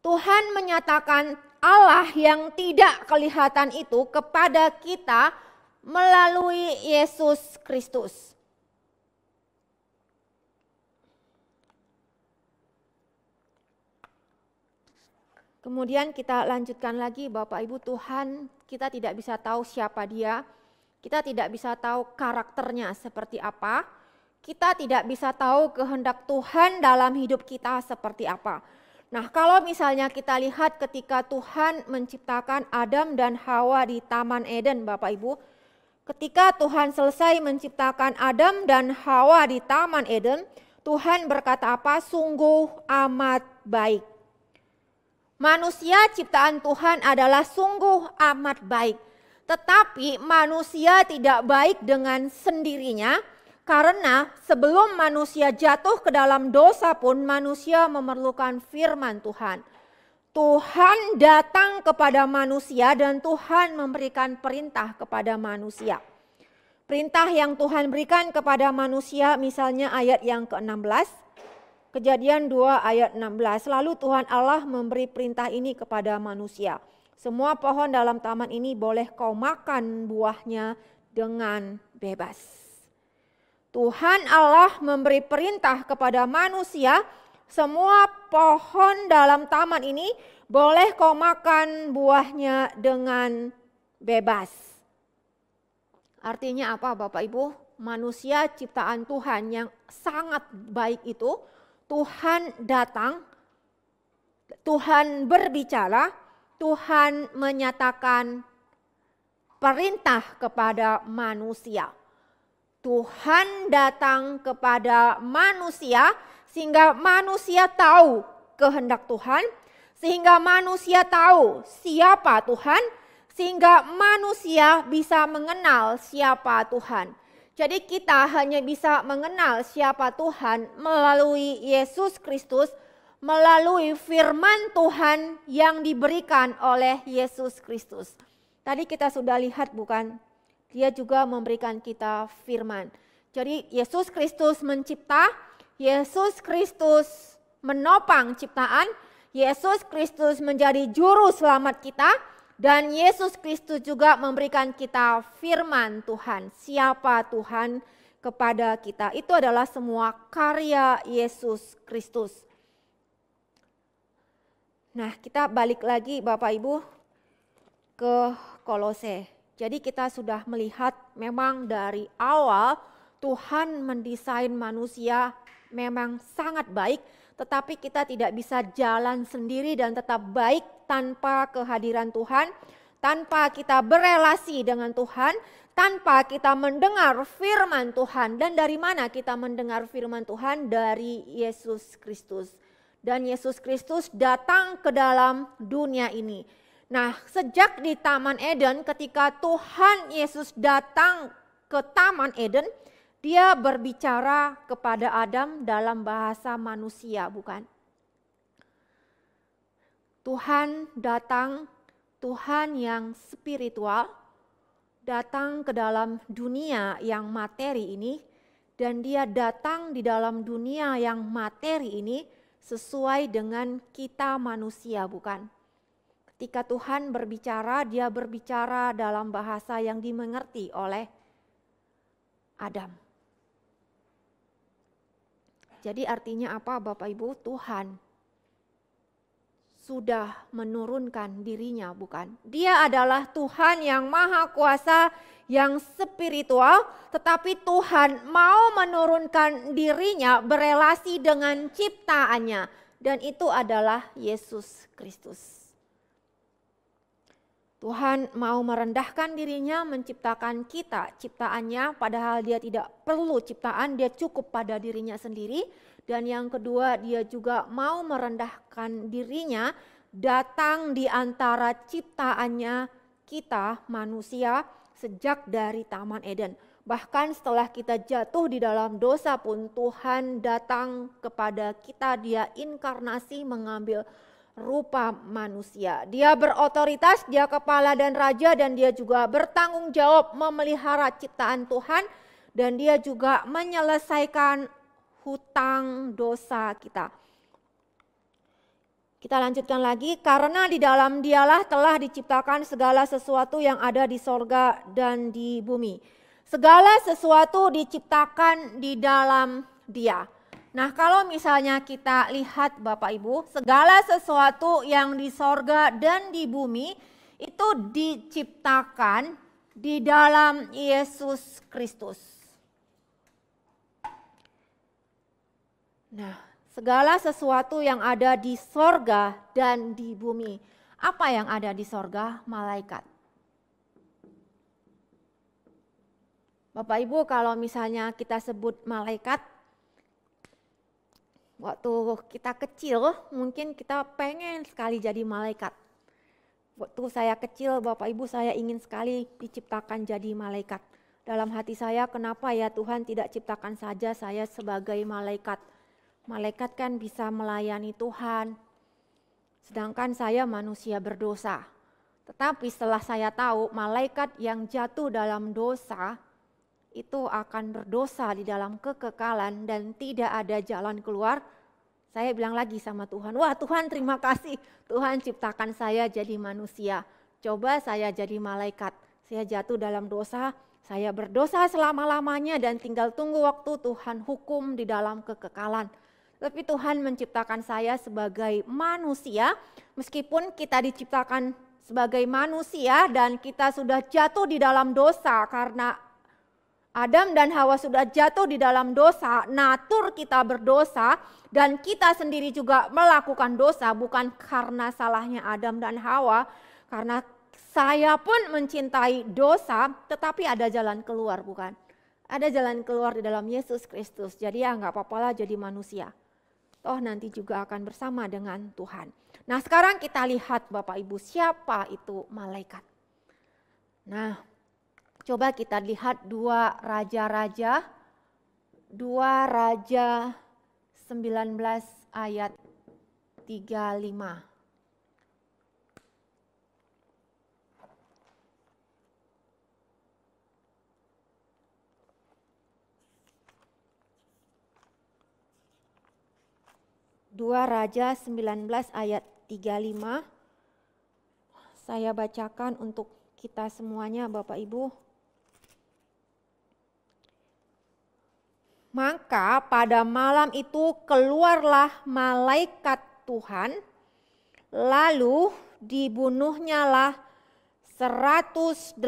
Tuhan menyatakan Allah yang tidak kelihatan itu kepada kita melalui Yesus Kristus. Kemudian kita lanjutkan lagi Bapak Ibu, Tuhan kita tidak bisa tahu siapa Dia, kita tidak bisa tahu karakternya seperti apa, kita tidak bisa tahu kehendak Tuhan dalam hidup kita seperti apa. Nah, kalau misalnya kita lihat ketika Tuhan menciptakan Adam dan Hawa di Taman Eden Bapak Ibu, ketika Tuhan selesai menciptakan Adam dan Hawa di Taman Eden, Tuhan berkata apa? Sungguh amat baik. Manusia ciptaan Tuhan adalah sungguh amat baik. Tetapi manusia tidak baik dengan sendirinya, karena sebelum manusia jatuh ke dalam dosa pun manusia memerlukan firman Tuhan. Tuhan datang kepada manusia dan Tuhan memberikan perintah kepada manusia. Perintah yang Tuhan berikan kepada manusia misalnya ayat yang ke-16. Kejadian 2 ayat 16, lalu Tuhan Allah memberi perintah ini kepada manusia. Semua pohon dalam taman ini boleh kau makan buahnya dengan bebas. Tuhan Allah memberi perintah kepada manusia, semua pohon dalam taman ini boleh kau makan buahnya dengan bebas. Artinya apa Bapak Ibu? Manusia ciptaan Tuhan yang sangat baik itu, Tuhan datang, Tuhan berbicara, Tuhan menyatakan perintah kepada manusia. Tuhan datang kepada manusia sehingga manusia tahu kehendak Tuhan, sehingga manusia tahu siapa Tuhan, sehingga manusia bisa mengenal siapa Tuhan. Jadi kita hanya bisa mengenal siapa Tuhan melalui Yesus Kristus, melalui firman Tuhan yang diberikan oleh Yesus Kristus. Tadi kita sudah lihat bukan? Dia juga memberikan kita firman. Jadi Yesus Kristus mencipta, Yesus Kristus menopang ciptaan, Yesus Kristus menjadi juru selamat kita, dan Yesus Kristus juga memberikan kita firman Tuhan. Siapa Tuhan kepada kita? Itu adalah semua karya Yesus Kristus. Nah, kita balik lagi Bapak Ibu ke Kolose. Jadi kita sudah melihat memang dari awal Tuhan mendesain manusia memang sangat baik, tetapi kita tidak bisa jalan sendiri dan tetap baik tanpa kehadiran Tuhan, tanpa kita berelasi dengan Tuhan, tanpa kita mendengar firman Tuhan. Dan dari mana kita mendengar firman Tuhan? Dari Yesus Kristus. Dan Yesus Kristus datang ke dalam dunia ini. Nah, sejak di Taman Eden, ketika Tuhan Yesus datang ke Taman Eden, dia berbicara kepada Adam dalam bahasa manusia, bukan? Tuhan datang, Tuhan yang spiritual, datang ke dalam dunia yang materi ini, dan dia datang di dalam dunia yang materi ini sesuai dengan kita manusia, bukan? Ketika Tuhan berbicara, dia berbicara dalam bahasa yang dimengerti oleh Adam. Jadi artinya apa Bapak Ibu? Tuhan sudah menurunkan dirinya, bukan? Dia adalah Tuhan yang maha kuasa, yang spiritual, tetapi Tuhan mau menurunkan dirinya berelasi dengan ciptaannya. Dan itu adalah Yesus Kristus. Tuhan mau merendahkan dirinya menciptakan kita, ciptaannya, padahal dia tidak perlu ciptaan, dia cukup pada dirinya sendiri. Dan yang kedua, dia juga mau merendahkan dirinya, datang di antara ciptaannya kita manusia sejak dari Taman Eden. Bahkan setelah kita jatuh di dalam dosa pun Tuhan datang kepada kita, dia inkarnasi mengambil rupa manusia. Dia berotoritas, dia kepala dan raja, dan dia juga bertanggung jawab memelihara ciptaan Tuhan, dan dia juga menyelesaikan hutang dosa kita. Kita lanjutkan lagi, karena di dalam dialah telah diciptakan segala sesuatu yang ada di sorga dan di bumi. Segala sesuatu diciptakan di dalam dia. Nah, kalau misalnya kita lihat Bapak Ibu, segala sesuatu yang di sorga dan di bumi itu diciptakan di dalam Yesus Kristus. Nah, segala sesuatu yang ada di sorga dan di bumi. Apa yang ada di sorga? Malaikat. Bapak Ibu, kalau misalnya kita sebut malaikat, waktu kita kecil mungkin kita pengen sekali jadi malaikat. Waktu saya kecil Bapak Ibu, saya ingin sekali diciptakan jadi malaikat. Dalam hati saya, kenapa ya Tuhan tidak ciptakan saja saya sebagai malaikat. Malaikat kan bisa melayani Tuhan, sedangkan saya manusia berdosa. Tetapi setelah saya tahu malaikat yang jatuh dalam dosa itu akan berdosa di dalam kekekalan dan tidak ada jalan keluar, saya bilang lagi sama Tuhan, wah Tuhan terima kasih, Tuhan ciptakan saya jadi manusia. Coba saya jadi malaikat, saya jatuh dalam dosa, saya berdosa selama-lamanya dan tinggal tunggu waktu Tuhan hukum di dalam kekekalan. Tapi Tuhan menciptakan saya sebagai manusia, meskipun kita diciptakan sebagai manusia dan kita sudah jatuh di dalam dosa karena Adam dan Hawa sudah jatuh di dalam dosa, natur kita berdosa dan kita sendiri juga melakukan dosa bukan karena salahnya Adam dan Hawa, karena saya pun mencintai dosa, tetapi ada jalan keluar, bukan? Ada jalan keluar di dalam Yesus Kristus, jadi ya nggak apa-apa lah jadi manusia. Toh nanti juga akan bersama dengan Tuhan. Nah sekarang kita lihat Bapak Ibu, siapa itu malaikat? Nah, coba kita lihat 2 Raja-Raja 19 ayat 35. Dua Raja 19 ayat 35. Saya bacakan untuk kita semuanya Bapak Ibu. Maka pada malam itu keluarlah malaikat Tuhan, lalu dibunuhnyalah 185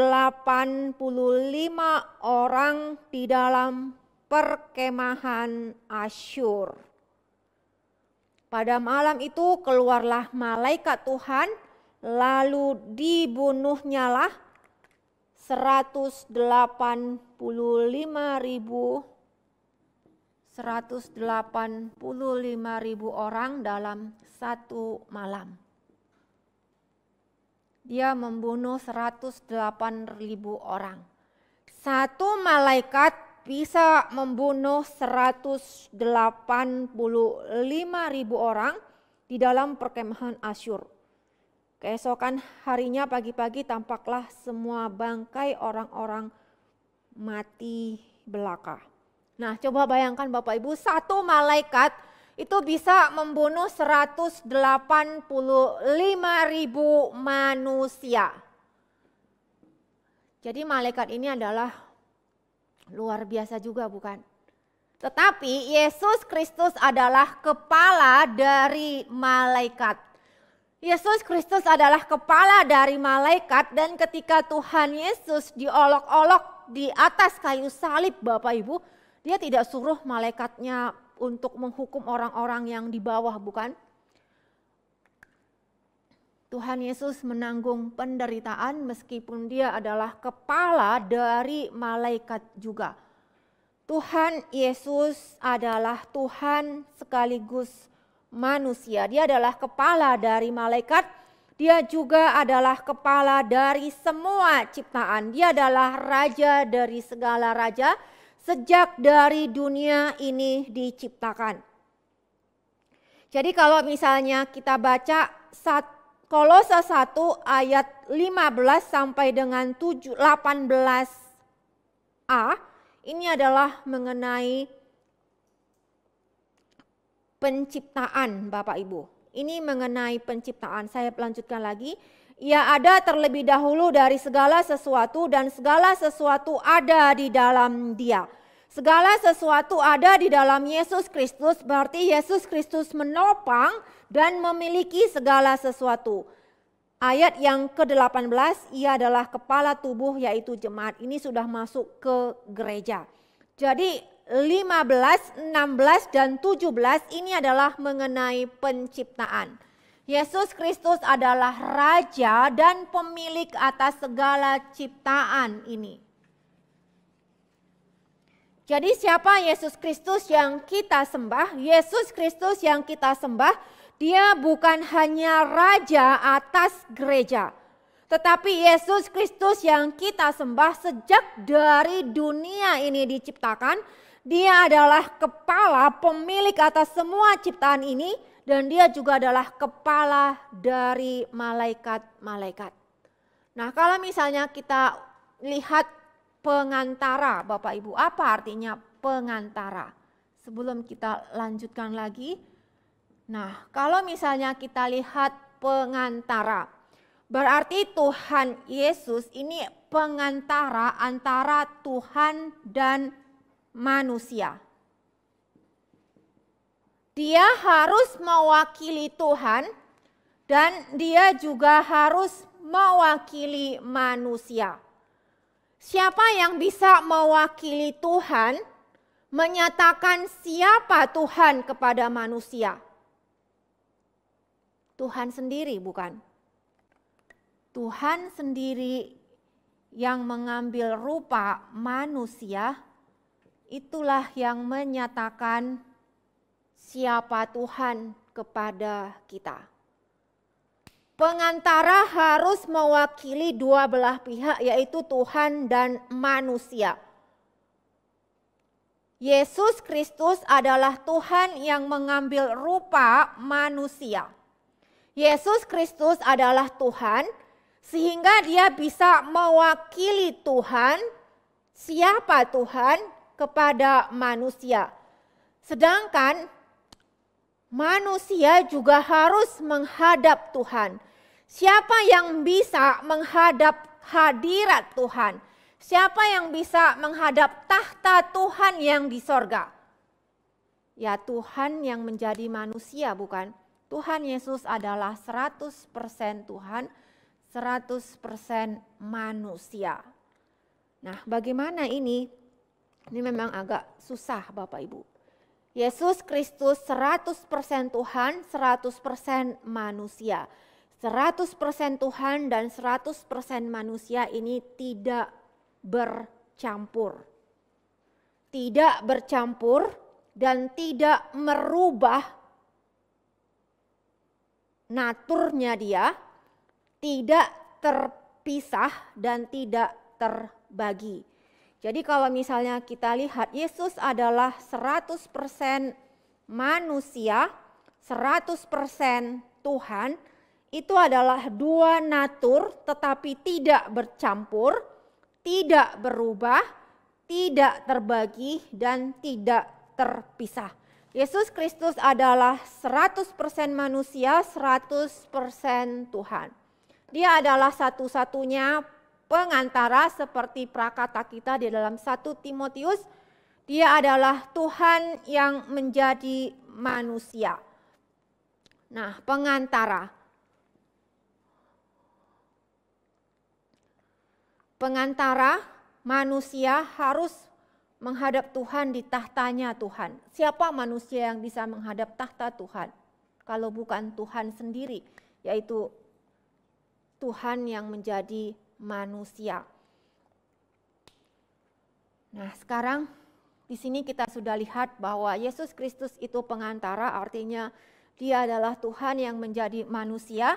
orang di dalam perkemahan Asyur. Pada malam itu keluarlah malaikat Tuhan, lalu dibunuhnyalah 185.000 orang dalam satu malam. Dia membunuh 108.000 orang. Satu malaikat bisa membunuh 185.000 orang di dalam perkemahan Asyur. Keesokan harinya pagi-pagi tampaklah semua bangkai orang-orang mati belaka. Nah, coba bayangkan Bapak Ibu, satu malaikat itu bisa membunuh 185.000 manusia. Jadi malaikat ini adalah luar biasa juga, bukan? Tetapi Yesus Kristus adalah kepala dari malaikat. Yesus Kristus adalah kepala dari malaikat, dan ketika Tuhan Yesus diolok-olok di atas kayu salib, Bapak Ibu, dia tidak suruh malaikatnya untuk menghukum orang-orang yang di bawah, bukan? Tuhan Yesus menanggung penderitaan meskipun dia adalah kepala dari malaikat juga. Tuhan Yesus adalah Tuhan sekaligus manusia. Dia adalah kepala dari malaikat, dia juga adalah kepala dari semua ciptaan. Dia adalah raja dari segala raja sejak dari dunia ini diciptakan. Jadi kalau misalnya kita baca Kolose 1 ayat 15 sampai dengan 18a, ini adalah mengenai penciptaan Bapak Ibu. Ini mengenai penciptaan. Saya lanjutkan lagi. Ia ada terlebih dahulu dari segala sesuatu, dan segala sesuatu ada di dalam Dia. Segala sesuatu ada di dalam Yesus Kristus, berarti Yesus Kristus menopang dan memiliki segala sesuatu. Ayat yang ke-18, ia adalah kepala tubuh yaitu jemaat. Ini sudah masuk ke gereja. Jadi 15, 16, dan 17 ini adalah mengenai penciptaan. Yesus Kristus adalah raja dan pemilik atas segala ciptaan ini. Jadi siapa Yesus Kristus yang kita sembah? Yesus Kristus yang kita sembah, dia bukan hanya raja atas gereja. Tetapi Yesus Kristus yang kita sembah sejak dari dunia ini diciptakan, dia adalah kepala pemilik atas semua ciptaan ini, dan dia juga adalah kepala dari malaikat-malaikat. Nah, kalau misalnya kita lihat pengantara, Bapak Ibu, apa artinya pengantara? Sebelum kita lanjutkan lagi. Nah, kalau misalnya kita lihat pengantara, berarti Tuhan Yesus ini pengantara antara Tuhan dan manusia. Dia harus mewakili Tuhan dan dia juga harus mewakili manusia. Siapa yang bisa mewakili Tuhan, menyatakan siapa Tuhan kepada manusia? Tuhan sendiri, bukan? Tuhan sendiri yang mengambil rupa manusia, itulah yang menyatakan siapa Tuhan kepada kita. Pengantara harus mewakili dua belah pihak, yaitu Tuhan dan manusia. Yesus Kristus adalah Tuhan yang mengambil rupa manusia. Yesus Kristus adalah Tuhan, sehingga dia bisa mewakili Tuhan, siapa Tuhan, kepada manusia. Sedangkan manusia juga harus menghadap Tuhan. Siapa yang bisa menghadap hadirat Tuhan? Siapa yang bisa menghadap tahta Tuhan yang di sorga? Ya, Tuhan yang menjadi manusia, bukan? Tuhan Yesus adalah 100% Tuhan, 100% manusia. Nah, bagaimana ini? Ini memang agak susah Bapak Ibu. Yesus Kristus 100% Tuhan, 100% manusia. 100% Tuhan dan 100% manusia ini tidak bercampur. Tidak bercampur dan tidak merubah naturnya dia, tidak terpisah dan tidak terbagi. Jadi kalau misalnya kita lihat Yesus adalah 100% manusia, 100% Tuhan, itu adalah dua natur tetapi tidak bercampur, tidak berubah, tidak terbagi dan tidak terpisah. Yesus Kristus adalah 100% manusia, 100% Tuhan. Dia adalah satu-satunya pengantara seperti prakata kita di dalam 1 Timotius, dia adalah Tuhan yang menjadi manusia. Nah, pengantara. Pengantara manusia harus menghadap Tuhan di tahtanya Tuhan. Siapa manusia yang bisa menghadap tahta Tuhan? Kalau bukan Tuhan sendiri, yaitu Tuhan yang menjadi manusia. Nah, sekarang di sini kita sudah lihat bahwa Yesus Kristus itu pengantara, artinya dia adalah Tuhan yang menjadi manusia,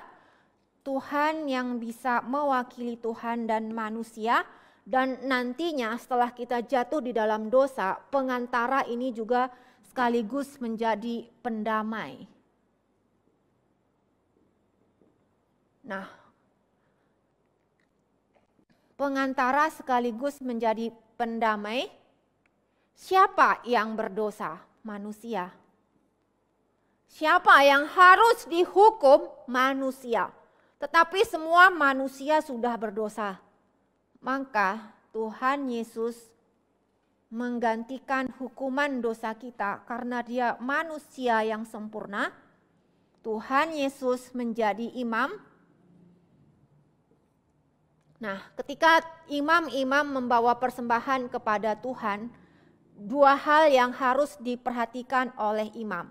Tuhan yang bisa mewakili Tuhan dan manusia, dan nantinya setelah kita jatuh di dalam dosa, pengantara ini juga sekaligus menjadi pendamai. Nah, pengantara sekaligus menjadi pendamai. Siapa yang berdosa? Manusia. Siapa yang harus dihukum? Manusia. Tetapi semua manusia sudah berdosa. Maka Tuhan Yesus menggantikan hukuman dosa kita karena dia manusia yang sempurna. Tuhan Yesus menjadi imam. Nah, ketika imam-imam membawa persembahan kepada Tuhan, dua hal yang harus diperhatikan oleh imam.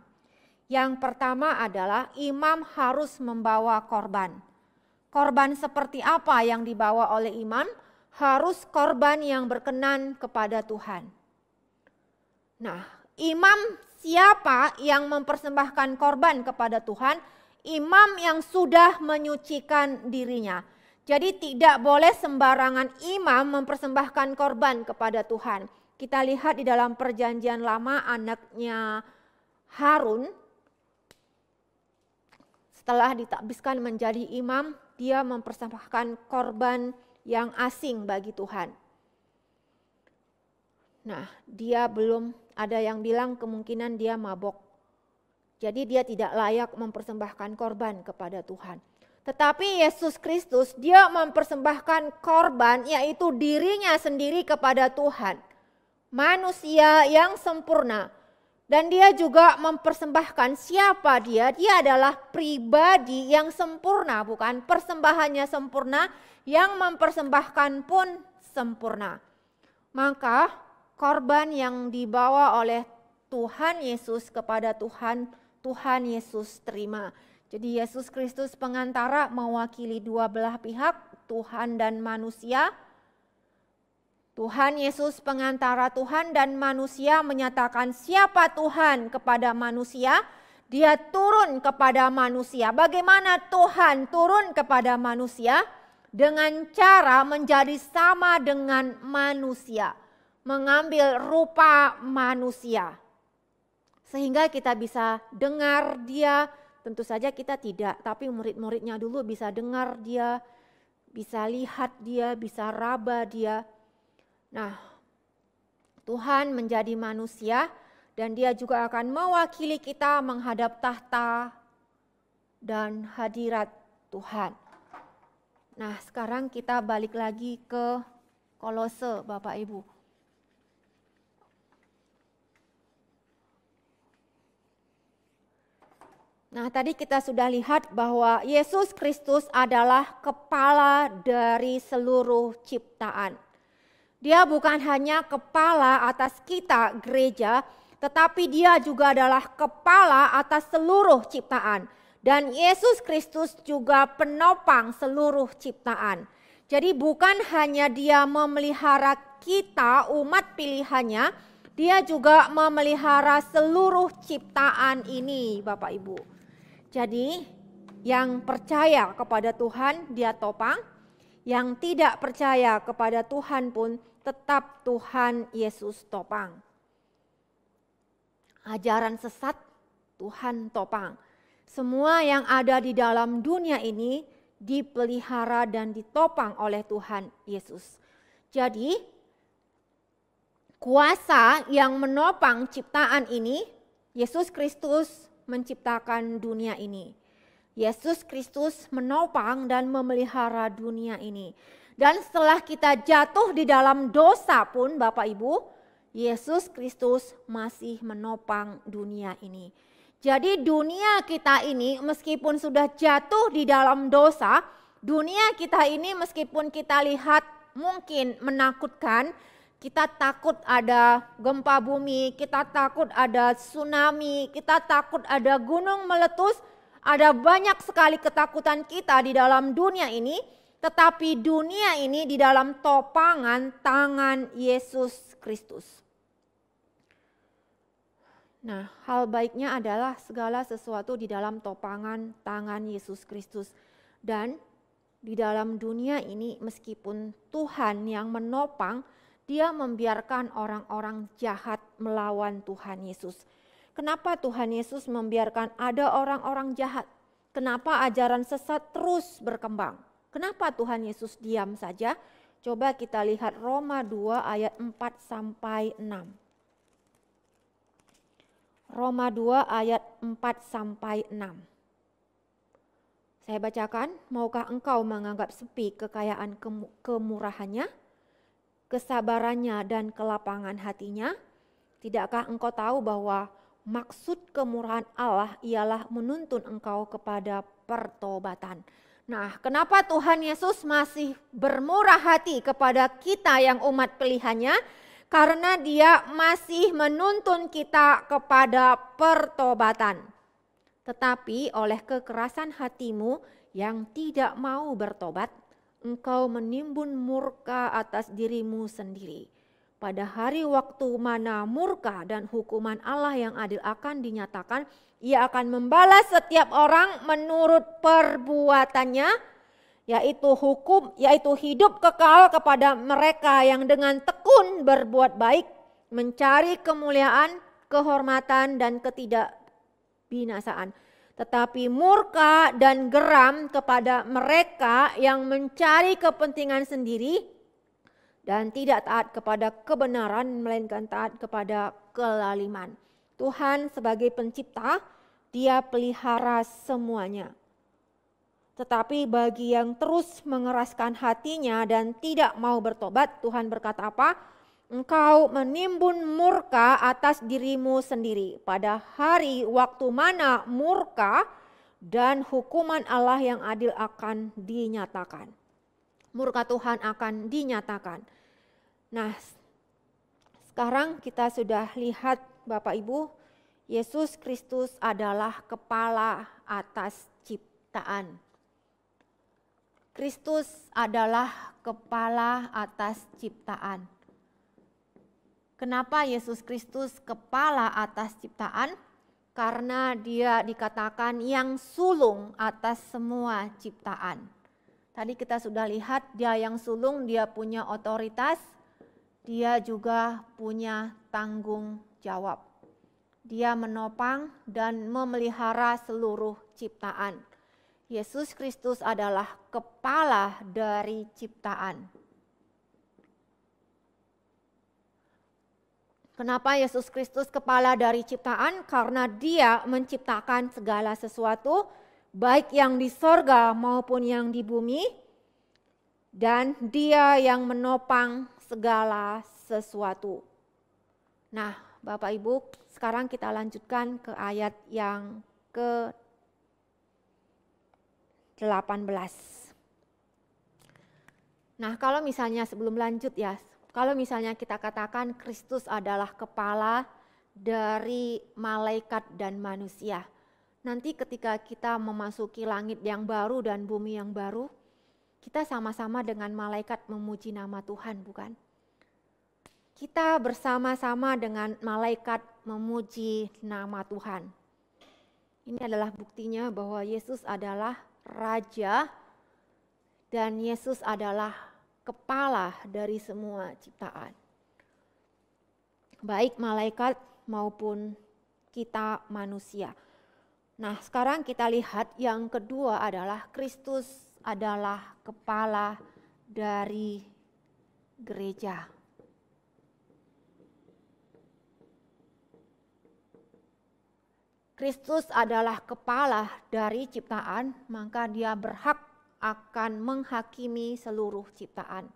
Yang pertama adalah imam harus membawa korban. Korban seperti apa yang dibawa oleh imam? Harus korban yang berkenan kepada Tuhan. Nah, imam siapa yang mempersembahkan korban kepada Tuhan? Imam yang sudah menyucikan dirinya. Jadi tidak boleh sembarangan imam mempersembahkan korban kepada Tuhan. Kita lihat di dalam perjanjian lama anaknya Harun, setelah ditakbiskan menjadi imam, dia mempersembahkan korban yang asing bagi Tuhan. Nah, dia belum, ada yang bilang kemungkinan dia mabok. Jadi dia tidak layak mempersembahkan korban kepada Tuhan. Tetapi Yesus Kristus dia mempersembahkan korban yaitu dirinya sendiri kepada Tuhan. Manusia yang sempurna. Dan dia juga mempersembahkan siapa dia? Dia adalah pribadi yang sempurna, bukan persembahannya sempurna, yang mempersembahkan pun sempurna. Maka korban yang dibawa oleh Tuhan Yesus kepada Tuhan, Tuhan Yesus terima. Jadi Yesus Kristus pengantara mewakili dua belah pihak, Tuhan dan manusia. Tuhan Yesus pengantara Tuhan dan manusia menyatakan siapa Tuhan kepada manusia, dia turun kepada manusia. Bagaimana Tuhan turun kepada manusia? Dengan cara menjadi sama dengan manusia, mengambil rupa manusia. Sehingga kita bisa dengar dia. Tentu saja kita tidak, tapi murid-muridnya dulu bisa dengar dia, bisa lihat dia, bisa raba dia. Nah, Tuhan menjadi manusia dan dia juga akan mewakili kita menghadap tahta dan hadirat Tuhan. Nah, sekarang kita balik lagi ke Kolose, Bapak Ibu. Nah, tadi kita sudah lihat bahwa Yesus Kristus adalah kepala dari seluruh ciptaan. Dia bukan hanya kepala atas kita gereja, tetapi dia juga adalah kepala atas seluruh ciptaan. Dan Yesus Kristus juga penopang seluruh ciptaan. Jadi bukan hanya dia memelihara kita umat pilihannya, dia juga memelihara seluruh ciptaan ini, Bapak Ibu. Jadi yang percaya kepada Tuhan dia topang, yang tidak percaya kepada Tuhan pun tetap Tuhan Yesus topang. Ajaran sesat Tuhan topang. Semua yang ada di dalam dunia ini dipelihara dan ditopang oleh Tuhan Yesus. Jadi kuasa yang menopang ciptaan ini, Yesus Kristus menciptakan dunia ini. Yesus Kristus menopang dan memelihara dunia ini. Dan setelah kita jatuh di dalam dosa pun Bapak Ibu, Yesus Kristus masih menopang dunia ini. Jadi dunia kita ini meskipun sudah jatuh di dalam dosa, dunia kita ini meskipun kita lihat mungkin menakutkan, kita takut ada gempa bumi, kita takut ada tsunami, kita takut ada gunung meletus, ada banyak sekali ketakutan kita di dalam dunia ini, tetapi dunia ini di dalam topangan tangan Yesus Kristus. Nah, hal baiknya adalah segala sesuatu di dalam topangan tangan Yesus Kristus. Dan di dalam dunia ini meskipun Tuhan yang menopang, dia membiarkan orang-orang jahat melawan Tuhan Yesus. Kenapa Tuhan Yesus membiarkan ada orang-orang jahat? Kenapa ajaran sesat terus berkembang? Kenapa Tuhan Yesus diam saja? Coba kita lihat Roma 2 ayat 4 sampai 6. Roma 2 ayat 4 sampai 6. Saya bacakan, maukah engkau menganggap sepi kekayaan kemurahannya, kesabarannya dan kelapangan hatinya? Tidakkah engkau tahu bahwa maksud kemurahan Allah ialah menuntun engkau kepada pertobatan? Nah, kenapa Tuhan Yesus masih bermurah hati kepada kita yang umat pilihannya? Karena dia masih menuntun kita kepada pertobatan. Tetapi oleh kekerasan hatimu yang tidak mau bertobat, engkau menimbun murka atas dirimu sendiri. Pada hari waktu mana murka dan hukuman Allah yang adil akan dinyatakan, ia akan membalas setiap orang menurut perbuatannya, yaitu hidup kekal kepada mereka yang dengan tekun berbuat baik, mencari kemuliaan, kehormatan dan ketidakbinasaan. Tetapi murka dan geram kepada mereka yang mencari kepentingan sendiri dan tidak taat kepada kebenaran melainkan taat kepada kelaliman. Tuhan sebagai pencipta, dia pelihara semuanya. Tetapi bagi yang terus mengeraskan hatinya dan tidak mau bertobat, Tuhan berkata apa? Engkau menimbun murka atas dirimu sendiri. Pada hari waktu mana murka dan hukuman Allah yang adil akan dinyatakan. Murka Tuhan akan dinyatakan. Nah, sekarang kita sudah lihat Bapak Ibu, Yesus Kristus adalah kepala atas ciptaan. Kristus adalah kepala atas ciptaan. Kenapa Yesus Kristus kepala atas ciptaan? Karena dia dikatakan yang sulung atas semua ciptaan. Tadi kita sudah lihat dia yang sulung, dia punya otoritas, dia juga punya tanggung jawab. Dia menopang dan memelihara seluruh ciptaan. Yesus Kristus adalah kepala dari ciptaan. Kenapa Yesus Kristus kepala dari ciptaan? Karena dia menciptakan segala sesuatu, baik yang di sorga maupun yang di bumi, dan dia yang menopang segala sesuatu. Nah, Bapak Ibu, sekarang kita lanjutkan ke ayat yang ke-8. Nah, kalau misalnya sebelum lanjut ya, kalau misalnya kita katakan Kristus adalah kepala dari malaikat dan manusia. Nanti ketika kita memasuki langit yang baru dan bumi yang baru, kita sama-sama dengan malaikat memuji nama Tuhan, bukan? Kita bersama-sama dengan malaikat memuji nama Tuhan. Ini adalah buktinya bahwa Yesus adalah Raja dan Yesus adalah kepala dari semua ciptaan. Baik malaikat maupun kita manusia. Nah, sekarang kita lihat yang kedua adalah Kristus adalah kepala dari gereja. Kristus adalah kepala dari ciptaan, maka dia berhak akan menghakimi seluruh ciptaan.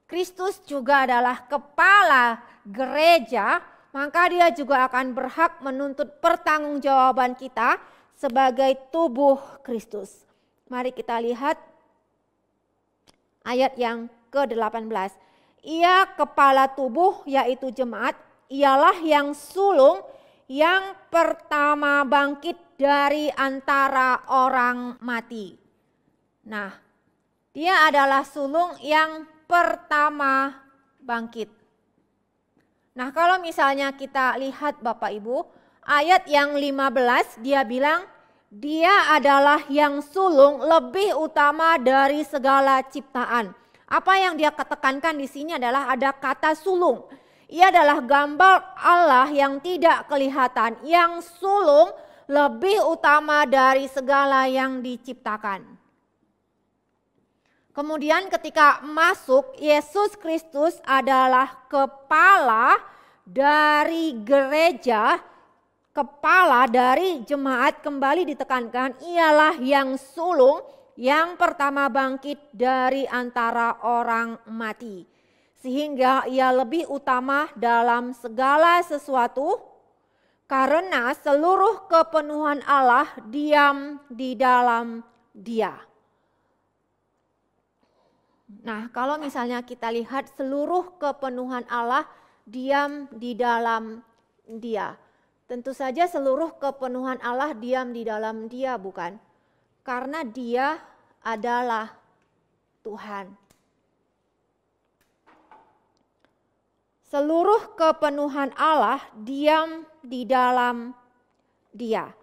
Kristus juga adalah kepala gereja, maka dia juga akan berhak menuntut pertanggungjawaban kita sebagai tubuh Kristus. Mari kita lihat ayat yang ke-18. Ia kepala tubuh yaitu jemaat, ialah yang sulung yang pertama bangkit dari antara orang mati. Nah, dia adalah sulung yang pertama bangkit. Nah, kalau misalnya kita lihat Bapak Ibu, ayat yang 15 dia bilang, dia adalah yang sulung lebih utama dari segala ciptaan. Apa yang dia tekankan di sini adalah ada kata sulung. Ia adalah gambar Allah yang tidak kelihatan, yang sulung lebih utama dari segala yang diciptakan. Kemudian ketika masuk, Yesus Kristus adalah kepala dari gereja, kepala dari jemaat, kembali ditekankan, ialah yang sulung yang pertama bangkit dari antara orang mati. Sehingga ia lebih utama dalam segala sesuatu karena seluruh kepenuhan Allah diam di dalam dia. Nah, kalau misalnya kita lihat seluruh kepenuhan Allah diam di dalam dia. Tentu saja seluruh kepenuhan Allah diam di dalam dia, bukan? Karena dia adalah Tuhan. Seluruh kepenuhan Allah diam di dalam dia.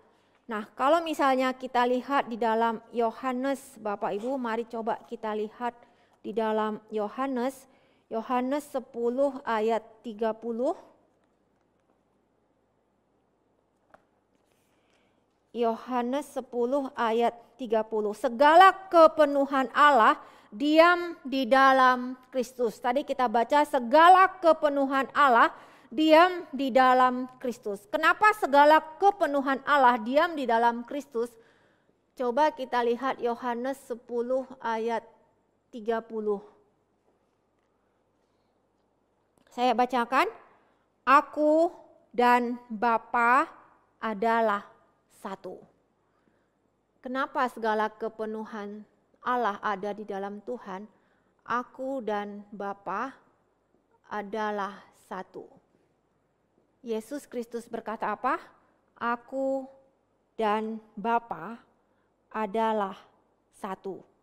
Nah, kalau misalnya kita lihat di dalam Yohanes, Bapak Ibu, mari coba kita lihat di dalam Yohanes 10 ayat 30. Yohanes 10 ayat 30. Segala kepenuhan Allah diam di dalam Kristus. Tadi kita baca segala kepenuhan Allah diam di dalam Kristus. Kenapa segala kepenuhan Allah diam di dalam Kristus? Coba kita lihat Yohanes 10 ayat 30. Saya bacakan, aku dan Bapa adalah satu. Kenapa segala kepenuhan Allah ada di dalam Tuhan? Aku dan Bapa adalah satu. Yesus Kristus berkata apa? Aku dan Bapa adalah satu.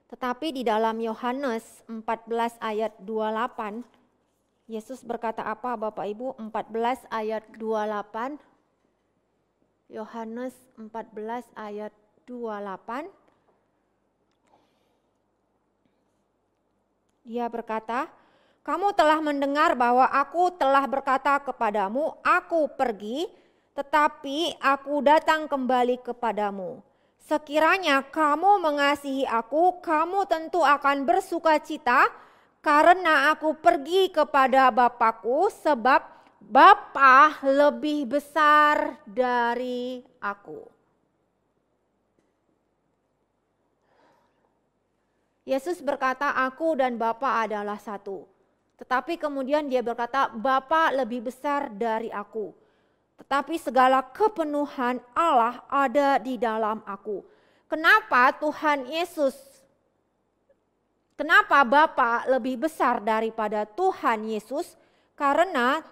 Tetapi di dalam Yohanes 14 ayat 28, Yesus berkata apa Bapak Ibu? 14 ayat 28. Yohanes 14 ayat 28. Dia berkata, kamu telah mendengar bahwa aku telah berkata kepadamu, aku pergi, tetapi aku datang kembali kepadamu. Sekiranya kamu mengasihi aku, kamu tentu akan bersuka cita karena aku pergi kepada Bapa-Ku, sebab Bapa lebih besar dari aku. Yesus berkata, aku dan Bapa adalah satu. Tetapi kemudian dia berkata, Bapa lebih besar dari aku. tetapi segala kepenuhan Allah ada di dalam aku. Kenapa Bapa lebih besar daripada Tuhan Yesus? Karena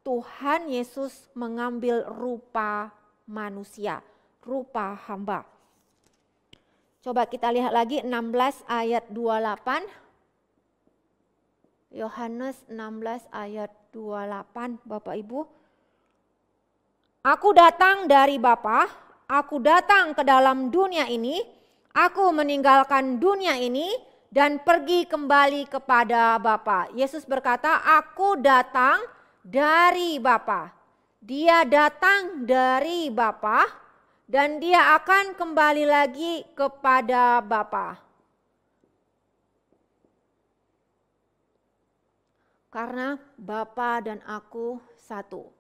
Tuhan Yesus mengambil rupa manusia, rupa hamba. Coba kita lihat lagi 16 ayat 28. Yohanes 16 ayat 28, Bapak Ibu. Aku datang dari Bapa, aku datang ke dalam dunia ini, aku meninggalkan dunia ini dan pergi kembali kepada Bapa. Yesus berkata, aku datang dari Bapa. Dia datang dari Bapa dan dia akan kembali lagi kepada Bapa. Karena Bapa dan aku satu.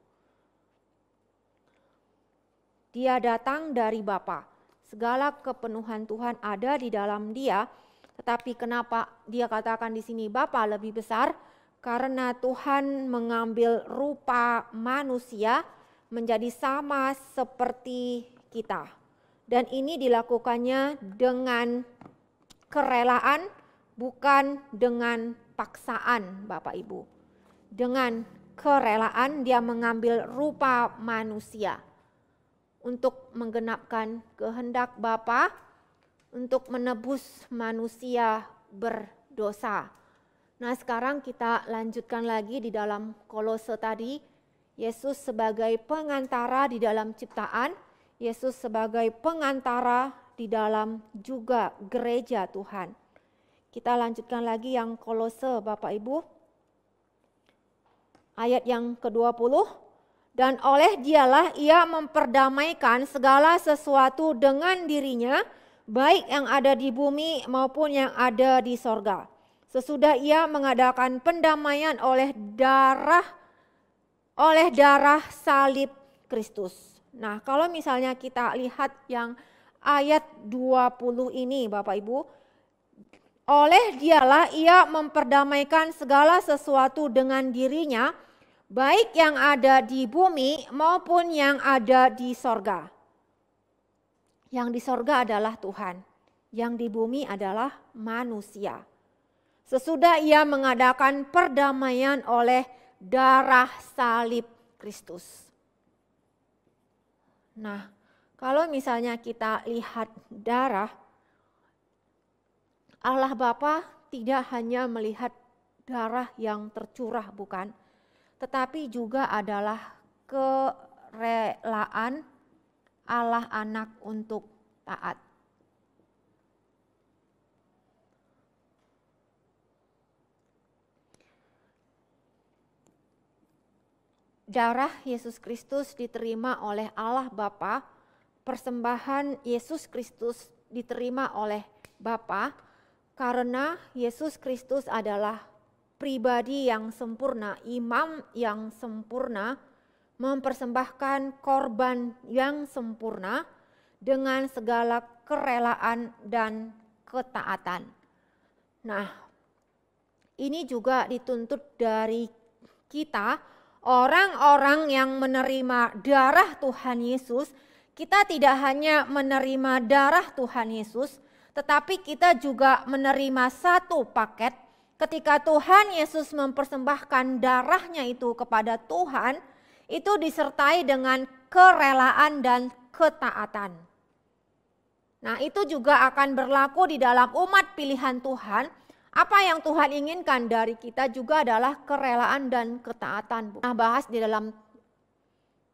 Dia datang dari Bapa. Segala kepenuhan Tuhan ada di dalam dia. Tetapi kenapa dia katakan di sini Bapa lebih besar? Karena Tuhan mengambil rupa manusia menjadi sama seperti kita. Dan ini dilakukannya dengan kerelaan, bukan dengan paksaan, Bapak Ibu. Dengan kerelaan dia mengambil rupa manusia untuk menggenapkan kehendak Bapa, untuk menebus manusia berdosa. Nah, sekarang kita lanjutkan lagi di dalam Kolose tadi. Yesus sebagai pengantara di dalam ciptaan, Yesus sebagai pengantara di dalam juga gereja Tuhan. Kita lanjutkan lagi yang Kolose, Bapak Ibu. Ayat yang ke-20. Dan oleh dialah ia memperdamaikan segala sesuatu dengan dirinya, baik yang ada di bumi maupun yang ada di sorga. Sesudah ia mengadakan pendamaian oleh darah salib Kristus. Nah, kalau misalnya kita lihat yang ayat 20 ini, Bapak Ibu, oleh dialah ia memperdamaikan segala sesuatu dengan dirinya, baik yang ada di bumi maupun yang ada di sorga. Yang di sorga adalah Tuhan, yang di bumi adalah manusia. Sesudah ia mengadakan perdamaian oleh darah salib Kristus. Nah, kalau misalnya kita lihat darah, Allah Bapa tidak hanya melihat darah yang tercurah, bukan, tetapi juga adalah kerelaan Allah Anak untuk taat. Darah Yesus Kristus diterima oleh Allah Bapa, persembahan Yesus Kristus diterima oleh Bapa, karena Yesus Kristus adalah pribadi yang sempurna, imam yang sempurna, mempersembahkan korban yang sempurna dengan segala kerelaan dan ketaatan. Nah, ini juga dituntut dari kita, orang-orang yang menerima darah Tuhan Yesus. Kita tidak hanya menerima darah Tuhan Yesus, tetapi kita juga menerima satu paket. Ketika Tuhan Yesus mempersembahkan darahnya itu kepada Tuhan, itu disertai dengan kerelaan dan ketaatan. Nah, itu juga akan berlaku di dalam umat pilihan Tuhan. Apa yang Tuhan inginkan dari kita juga adalah kerelaan dan ketaatan. Nah, bahas di dalam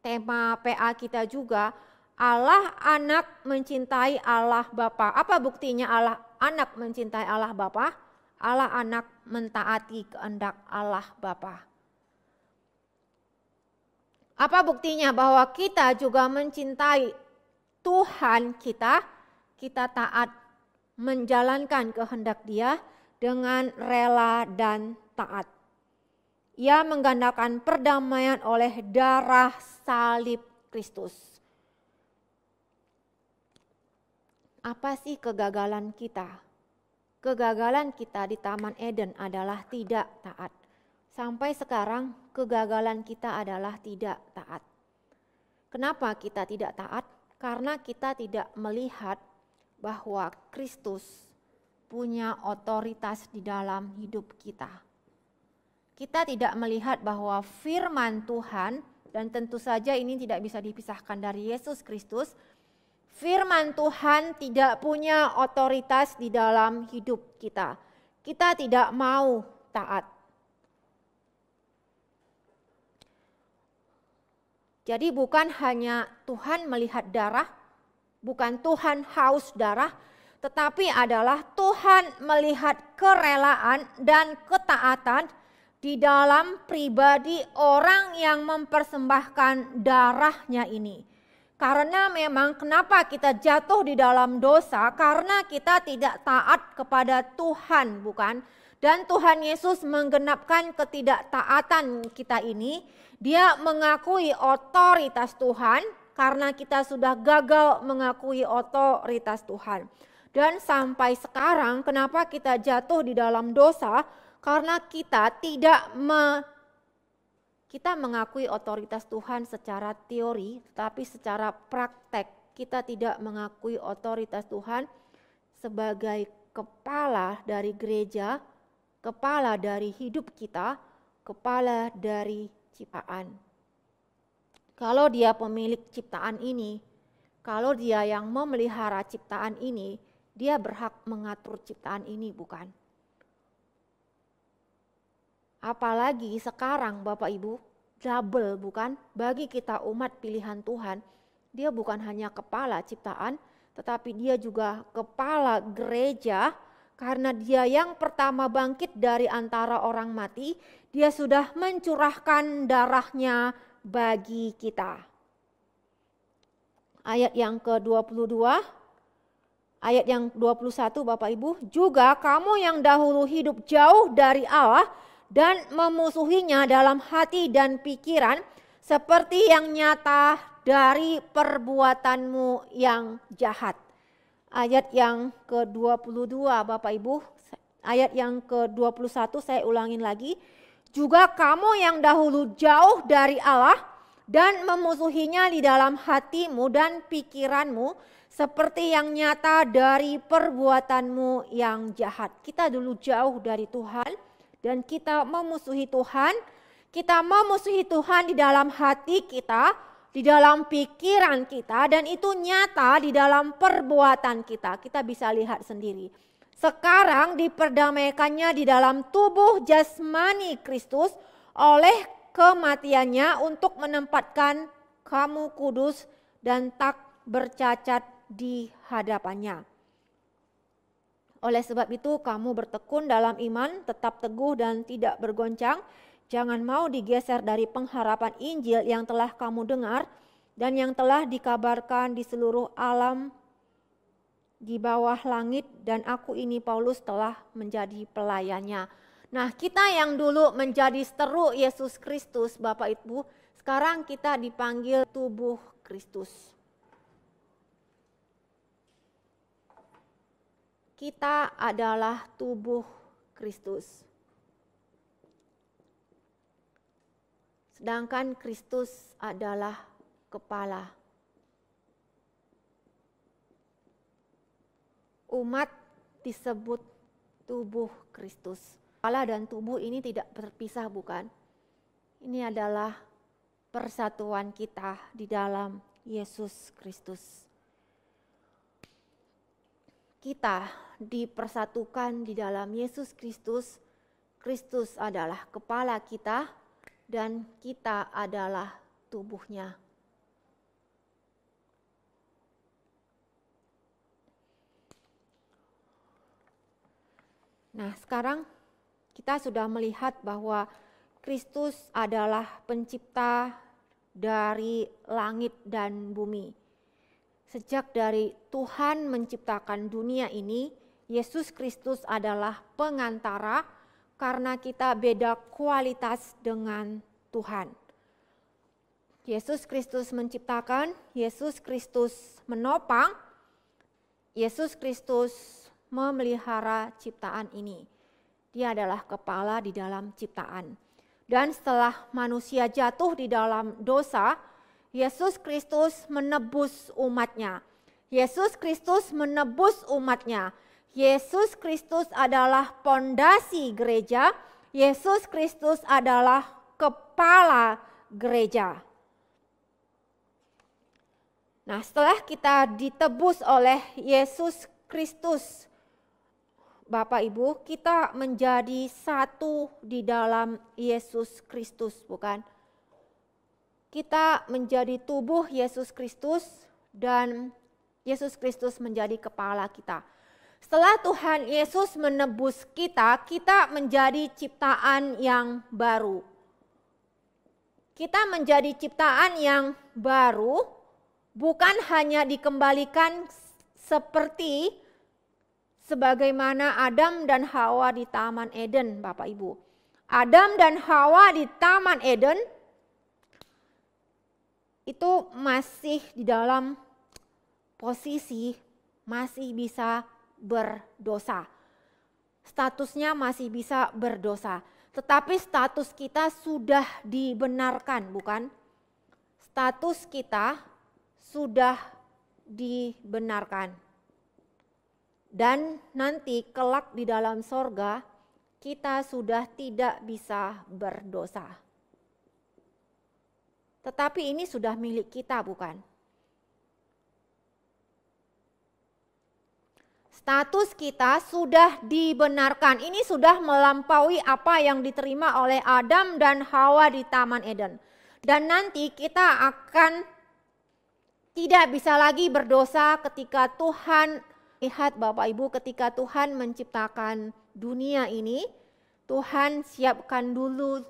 tema PA kita juga, Allah Anak mencintai Allah Bapa. Apa buktinya Allah Anak mencintai Allah Bapa? Allah Anak mentaati kehendak Allah Bapa. Apa buktinya bahwa kita juga mencintai Tuhan kita taat menjalankan kehendak Dia dengan rela dan taat. Ia menggandakan perdamaian oleh darah salib Kristus. Apa sih kegagalan kita? Kegagalan kita di Taman Eden adalah tidak taat. Sampai sekarang kegagalan kita adalah tidak taat. Kenapa kita tidak taat? Karena kita tidak melihat bahwa Kristus punya otoritas di dalam hidup kita. Kita tidak melihat bahwa firman Tuhan, dan tentu saja ini tidak bisa dipisahkan dari Yesus Kristus, firman Tuhan tidak punya otoritas di dalam hidup kita. Kita tidak mau taat. Jadi bukan hanya Tuhan melihat darah, bukan Tuhan haus darah, tetapi adalah Tuhan melihat kerelaan dan ketaatan di dalam pribadi orang yang mempersembahkan darahnya ini. Karena memang kenapa kita jatuh di dalam dosa? Karena kita tidak taat kepada Tuhan, bukan? Dan Tuhan Yesus menggenapkan ketidaktaatan kita ini. Dia mengakui otoritas Tuhan karena kita sudah gagal mengakui otoritas Tuhan. Dan sampai sekarang kenapa kita jatuh di dalam dosa? Karena kita tidak kita mengakui otoritas Tuhan secara teori, tetapi secara praktek kita tidak mengakui otoritas Tuhan sebagai kepala dari gereja, kepala dari hidup kita, kepala dari ciptaan. Kalau dia pemilik ciptaan ini, kalau dia yang memelihara ciptaan ini, dia berhak mengatur ciptaan ini, bukan? Apalagi sekarang Bapak Ibu, double, bukan? Bagi kita umat pilihan Tuhan, dia bukan hanya kepala ciptaan, tetapi dia juga kepala gereja, karena dia yang pertama bangkit dari antara orang mati, dia sudah mencurahkan darahnya bagi kita. Ayat yang ke-22, ayat yang 21 Bapak Ibu, juga kamu yang dahulu hidup jauh dari Allah dan memusuhinya dalam hati dan pikiran seperti yang nyata dari perbuatanmu yang jahat. Ayat yang ke-22 Bapak Ibu, ayat yang ke-21 saya ulangin lagi. Juga kamu yang dahulu jauh dari Allah dan memusuhinya di dalam hatimu dan pikiranmu seperti yang nyata dari perbuatanmu yang jahat. Kita dulu jauh dari Tuhan dan kita memusuhi Tuhan. Kita memusuhi Tuhan di dalam hati kita, di dalam pikiran kita, dan itu nyata di dalam perbuatan kita. Kita bisa lihat sendiri. Sekarang diperdamaikannya di dalam tubuh jasmani Kristus oleh kematiannya untuk menempatkan kamu kudus dan tak bercacat di hadapannya. Oleh sebab itu kamu bertekun dalam iman, tetap teguh dan tidak bergoncang. Jangan mau digeser dari pengharapan Injil yang telah kamu dengar dan yang telah dikabarkan di seluruh alam di bawah langit, dan aku ini Paulus telah menjadi pelayannya. Nah, kita yang dulu menjadi seteru Yesus Kristus, Bapak Ibu, sekarang kita dipanggil tubuh Kristus. Kita adalah tubuh Kristus. Sedangkan Kristus adalah kepala. Umat disebut tubuh Kristus. Kepala dan tubuh ini tidak terpisah, bukan? Ini adalah persatuan kita di dalam Yesus Kristus. Kita dipersatukan di dalam Yesus Kristus. Kristus adalah kepala kita dan kita adalah tubuhnya. Nah, sekarang kita sudah melihat bahwa Kristus adalah pencipta dari langit dan bumi. Sejak dari Tuhan menciptakan dunia ini, Yesus Kristus adalah pengantara karena kita beda kualitas dengan Tuhan. Yesus Kristus menciptakan, Yesus Kristus menopang, Yesus Kristus memelihara ciptaan ini. Dia adalah kepala di dalam ciptaan. Dan setelah manusia jatuh di dalam dosa, Yesus Kristus menebus umatnya. Yesus Kristus menebus umatnya. Yesus Kristus adalah pondasi gereja. Yesus Kristus adalah kepala gereja. Nah, setelah kita ditebus oleh Yesus Kristus, Bapak Ibu, kita menjadi satu di dalam Yesus Kristus, bukan? Kita menjadi tubuh Yesus Kristus dan Yesus Kristus menjadi kepala kita. Setelah Tuhan Yesus menebus kita, kita menjadi ciptaan yang baru. Kita menjadi ciptaan yang baru, bukan hanya dikembalikan seperti sebagaimana Adam dan Hawa di Taman Eden, Bapak Ibu. Adam dan Hawa di Taman Eden itu masih di dalam posisi masih bisa berdosa. Statusnya masih bisa berdosa. Tetapi status kita sudah dibenarkan, bukan? Status kita sudah dibenarkan. Dan nanti kelak di dalam sorga kita sudah tidak bisa berdosa. Tetapi ini sudah milik kita, bukan? Status kita sudah dibenarkan. Ini sudah melampaui apa yang diterima oleh Adam dan Hawa di Taman Eden. Dan nanti kita akan tidak bisa lagi berdosa ketika Tuhan, lihat Bapak Ibu, ketika Tuhan menciptakan dunia ini, Tuhan siapkan dulu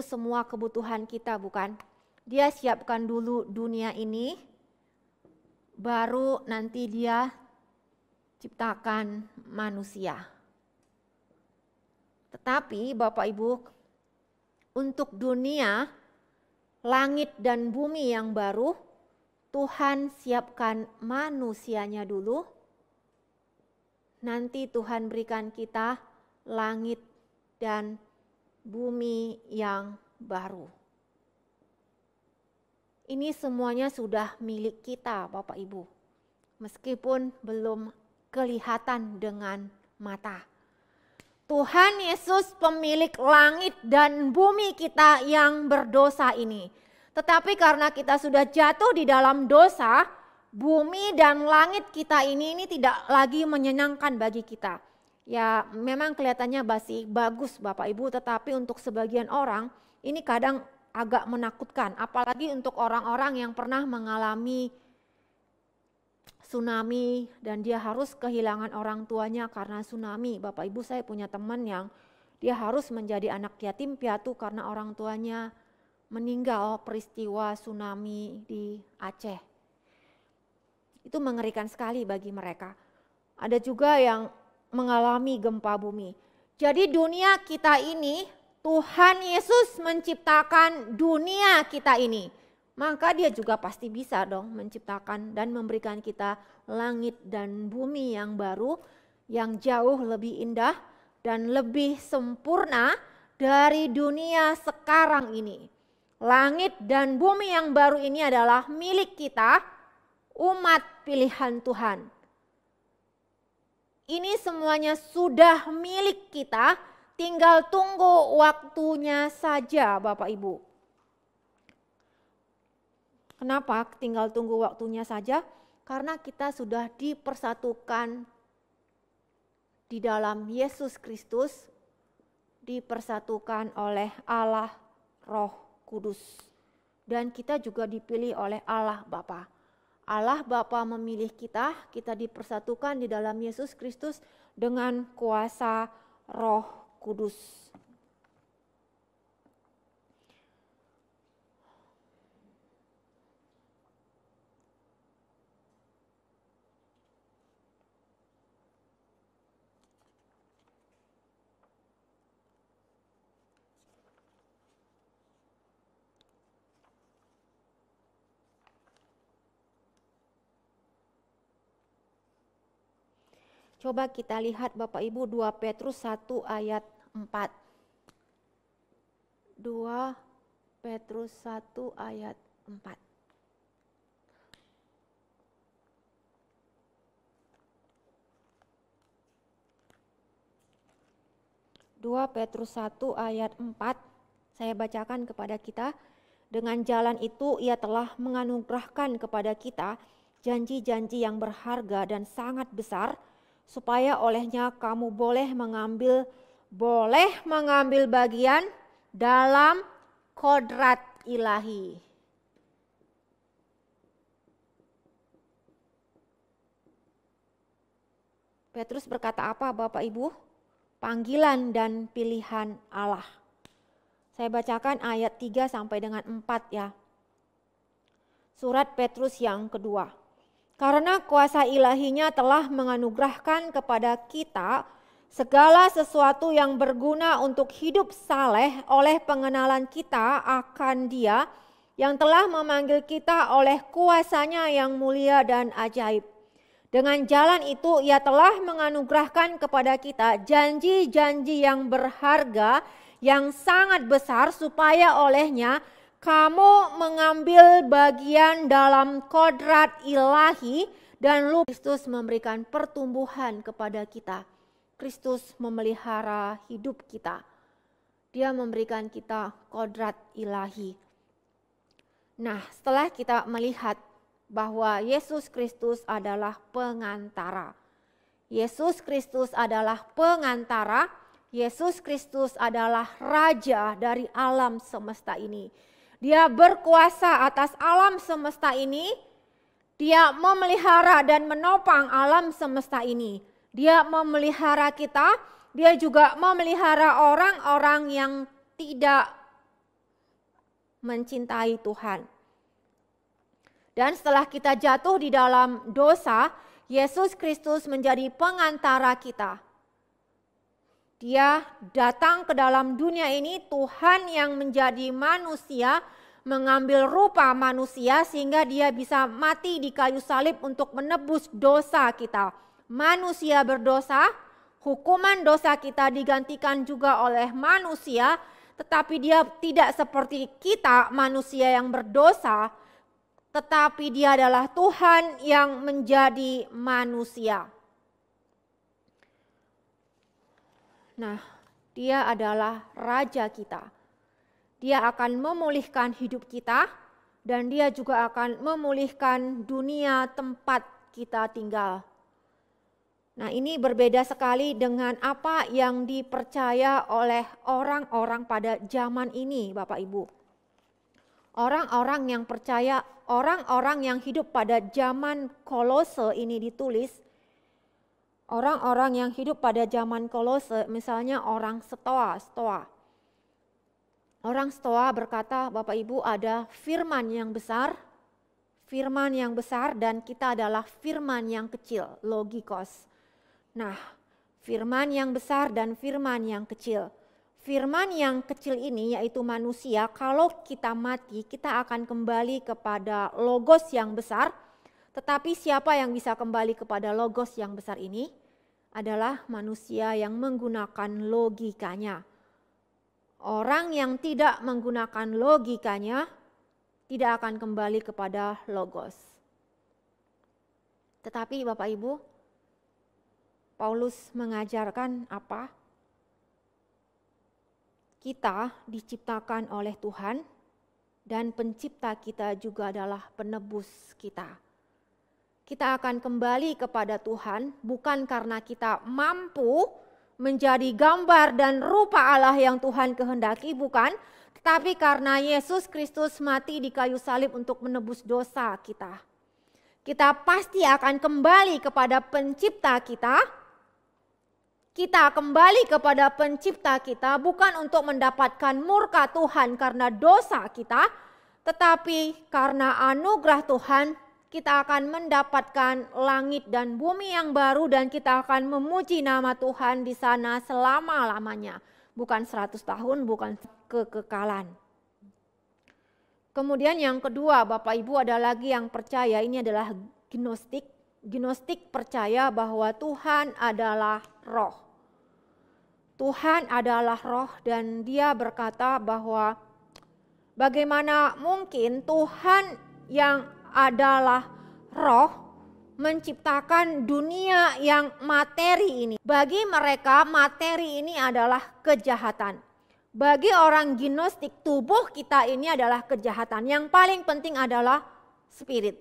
semua kebutuhan kita, bukan? Dia siapkan dulu dunia ini, baru nanti dia ciptakan manusia. Tetapi Bapak Ibu, untuk dunia, langit dan bumi yang baru, Tuhan siapkan manusianya dulu. Nanti Tuhan berikan kita langit dan bumi yang baru. Ini semuanya sudah milik kita, Bapak Ibu. Meskipun belum kelihatan dengan mata. Tuhan Yesus pemilik langit dan bumi kita yang berdosa ini. Tetapi karena kita sudah jatuh di dalam dosa, bumi dan langit kita ini tidak lagi menyenangkan bagi kita. Ya memang kelihatannya masih bagus Bapak Ibu, tetapi untuk sebagian orang ini kadang agak menakutkan. Apalagi untuk orang-orang yang pernah mengalami tsunami dan dia harus kehilangan orang tuanya karena tsunami. Bapak Ibu, saya punya teman yang dia harus menjadi anak yatim piatu karena orang tuanya meninggal peristiwa tsunami di Aceh. Itu mengerikan sekali bagi mereka. Ada juga yang mengalami gempa bumi. Jadi dunia kita ini, Tuhan Yesus menciptakan dunia kita ini. Maka dia juga pasti bisa dong menciptakan dan memberikan kita langit dan bumi yang baru, yang jauh lebih indah dan lebih sempurna dari dunia sekarang ini. Langit dan bumi yang baru ini adalah milik kita, umat pilihan Tuhan. Ini semuanya sudah milik kita, tinggal tunggu waktunya saja Bapak Ibu. Kenapa tinggal tunggu waktunya saja? Karena kita sudah dipersatukan di dalam Yesus Kristus, dipersatukan oleh Allah Roh Kudus. Dan kita juga dipilih oleh Allah Bapa. Allah Bapa memilih kita, kita dipersatukan di dalam Yesus Kristus dengan kuasa Roh Kudus. Coba kita lihat Bapak Ibu 2 Petrus 1 ayat 4. 2 Petrus 1 ayat 4. Dua Petrus 1 ayat 4, saya bacakan kepada kita. Dengan jalan itu ia telah menganugerahkan kepada kita janji-janji yang berharga dan sangat besar, supaya olehnya kamu boleh mengambil bagian dalam kodrat ilahi. Petrus berkata apa Bapak Ibu? Panggilan dan pilihan Allah. Saya bacakan ayat 3 sampai dengan 4 ya. Surat Petrus yang kedua. Karena kuasa ilahinya telah menganugerahkan kepada kita segala sesuatu yang berguna untuk hidup saleh oleh pengenalan kita akan Dia yang telah memanggil kita oleh kuasanya yang mulia dan ajaib. Dengan jalan itu ia telah menganugerahkan kepada kita janji-janji yang berharga, yang sangat besar, supaya olehnya kamu mengambil bagian dalam kodrat ilahi dan Kristus memberikan pertumbuhan kepada kita. Kristus memelihara hidup kita. Dia memberikan kita kodrat ilahi. Nah, setelah kita melihat bahwa Yesus Kristus adalah pengantara. Yesus Kristus adalah pengantara. Yesus Kristus adalah raja dari alam semesta ini. Dia berkuasa atas alam semesta ini. Dia memelihara dan menopang alam semesta ini. Dia memelihara kita. Dia juga memelihara orang-orang yang tidak mencintai Tuhan. Dan setelah kita jatuh di dalam dosa, Yesus Kristus menjadi pengantara kita. Dia datang ke dalam dunia ini, Tuhan yang menjadi manusia, mengambil rupa manusia sehingga dia bisa mati di kayu salib untuk menebus dosa kita. Manusia berdosa, hukuman dosa kita digantikan juga oleh manusia, tetapi dia tidak seperti kita manusia yang berdosa, tetapi dia adalah Tuhan yang menjadi manusia. Nah, dia adalah raja kita. Dia akan memulihkan hidup kita dan dia juga akan memulihkan dunia tempat kita tinggal. Nah, ini berbeda sekali dengan apa yang dipercaya oleh orang-orang pada zaman ini, Bapak Ibu. Orang-orang yang percaya, orang-orang yang hidup pada zaman Kolose ini ditulis, orang-orang yang hidup pada zaman Kolose, misalnya orang Stoa. Orang Stoa berkata, Bapak Ibu, ada firman yang besar dan kita adalah firman yang kecil, logikos. Nah, firman yang besar dan firman yang kecil. Firman yang kecil ini yaitu manusia, kalau kita mati kita akan kembali kepada logos yang besar. Tetapi siapa yang bisa kembali kepada logos yang besar ini? Adalah manusia yang menggunakan logikanya. Orang yang tidak menggunakan logikanya tidak akan kembali kepada logos. Tetapi Bapak Ibu, Paulus mengajarkan apa? Kita diciptakan oleh Tuhan dan pencipta kita juga adalah penebus kita. Kita akan kembali kepada Tuhan bukan karena kita mampu menjadi gambar dan rupa Allah yang Tuhan kehendaki, bukan. Tetapi karena Yesus Kristus mati di kayu salib untuk menebus dosa kita. Kita pasti akan kembali kepada pencipta kita. Kita kembali kepada pencipta kita bukan untuk mendapatkan murka Tuhan karena dosa kita, tetapi karena anugerah Tuhan kita akan mendapatkan langit dan bumi yang baru dan kita akan memuji nama Tuhan di sana selama-lamanya. Bukan 100 tahun, bukan kekekalan. Kemudian yang kedua, Bapak Ibu, ada lagi yang percaya, ini adalah gnostik. Gnostik percaya bahwa Tuhan adalah roh. Tuhan adalah roh dan dia berkata bahwa Bagaimana mungkin Tuhan yang adalah roh menciptakan dunia yang materi ini? Bagi mereka materi ini adalah kejahatan. Bagi orang gnostik, tubuh kita ini adalah kejahatan. Yang paling penting adalah spirit.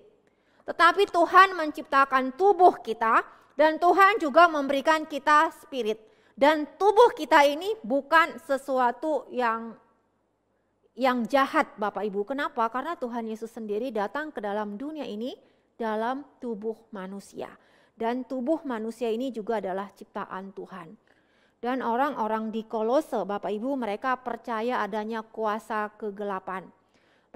Tetapi Tuhan menciptakan tubuh kita dan Tuhan juga memberikan kita spirit. Dan tubuh kita ini bukan sesuatu yang jahat Bapak Ibu. Kenapa? Karena Tuhan Yesus sendiri datang ke dalam dunia ini dalam tubuh manusia. Dan tubuh manusia ini juga adalah ciptaan Tuhan. Dan orang-orang di Kolose Bapak Ibu, mereka percaya adanya kuasa kegelapan.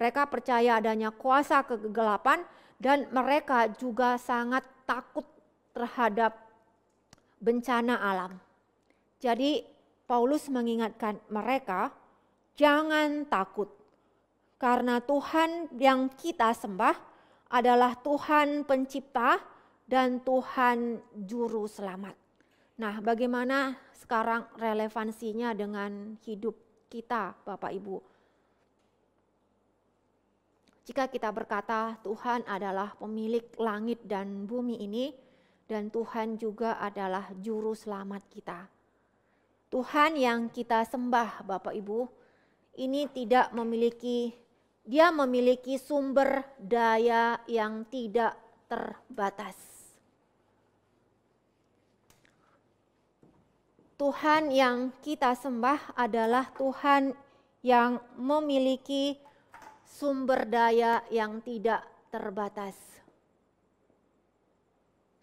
Mereka percaya adanya kuasa kegelapan dan mereka juga sangat takut terhadap bencana alam. Jadi Paulus mengingatkan mereka, jangan takut, karena Tuhan yang kita sembah adalah Tuhan pencipta dan Tuhan juru selamat. Nah, bagaimana sekarang relevansinya dengan hidup kita, Bapak Ibu? Jika kita berkata Tuhan adalah pemilik langit dan bumi ini, dan Tuhan juga adalah juru selamat kita. Tuhan yang kita sembah Bapak Ibu, ini dia memiliki sumber daya yang tidak terbatas. Tuhan yang kita sembah adalah Tuhan yang memiliki sumber daya yang tidak terbatas.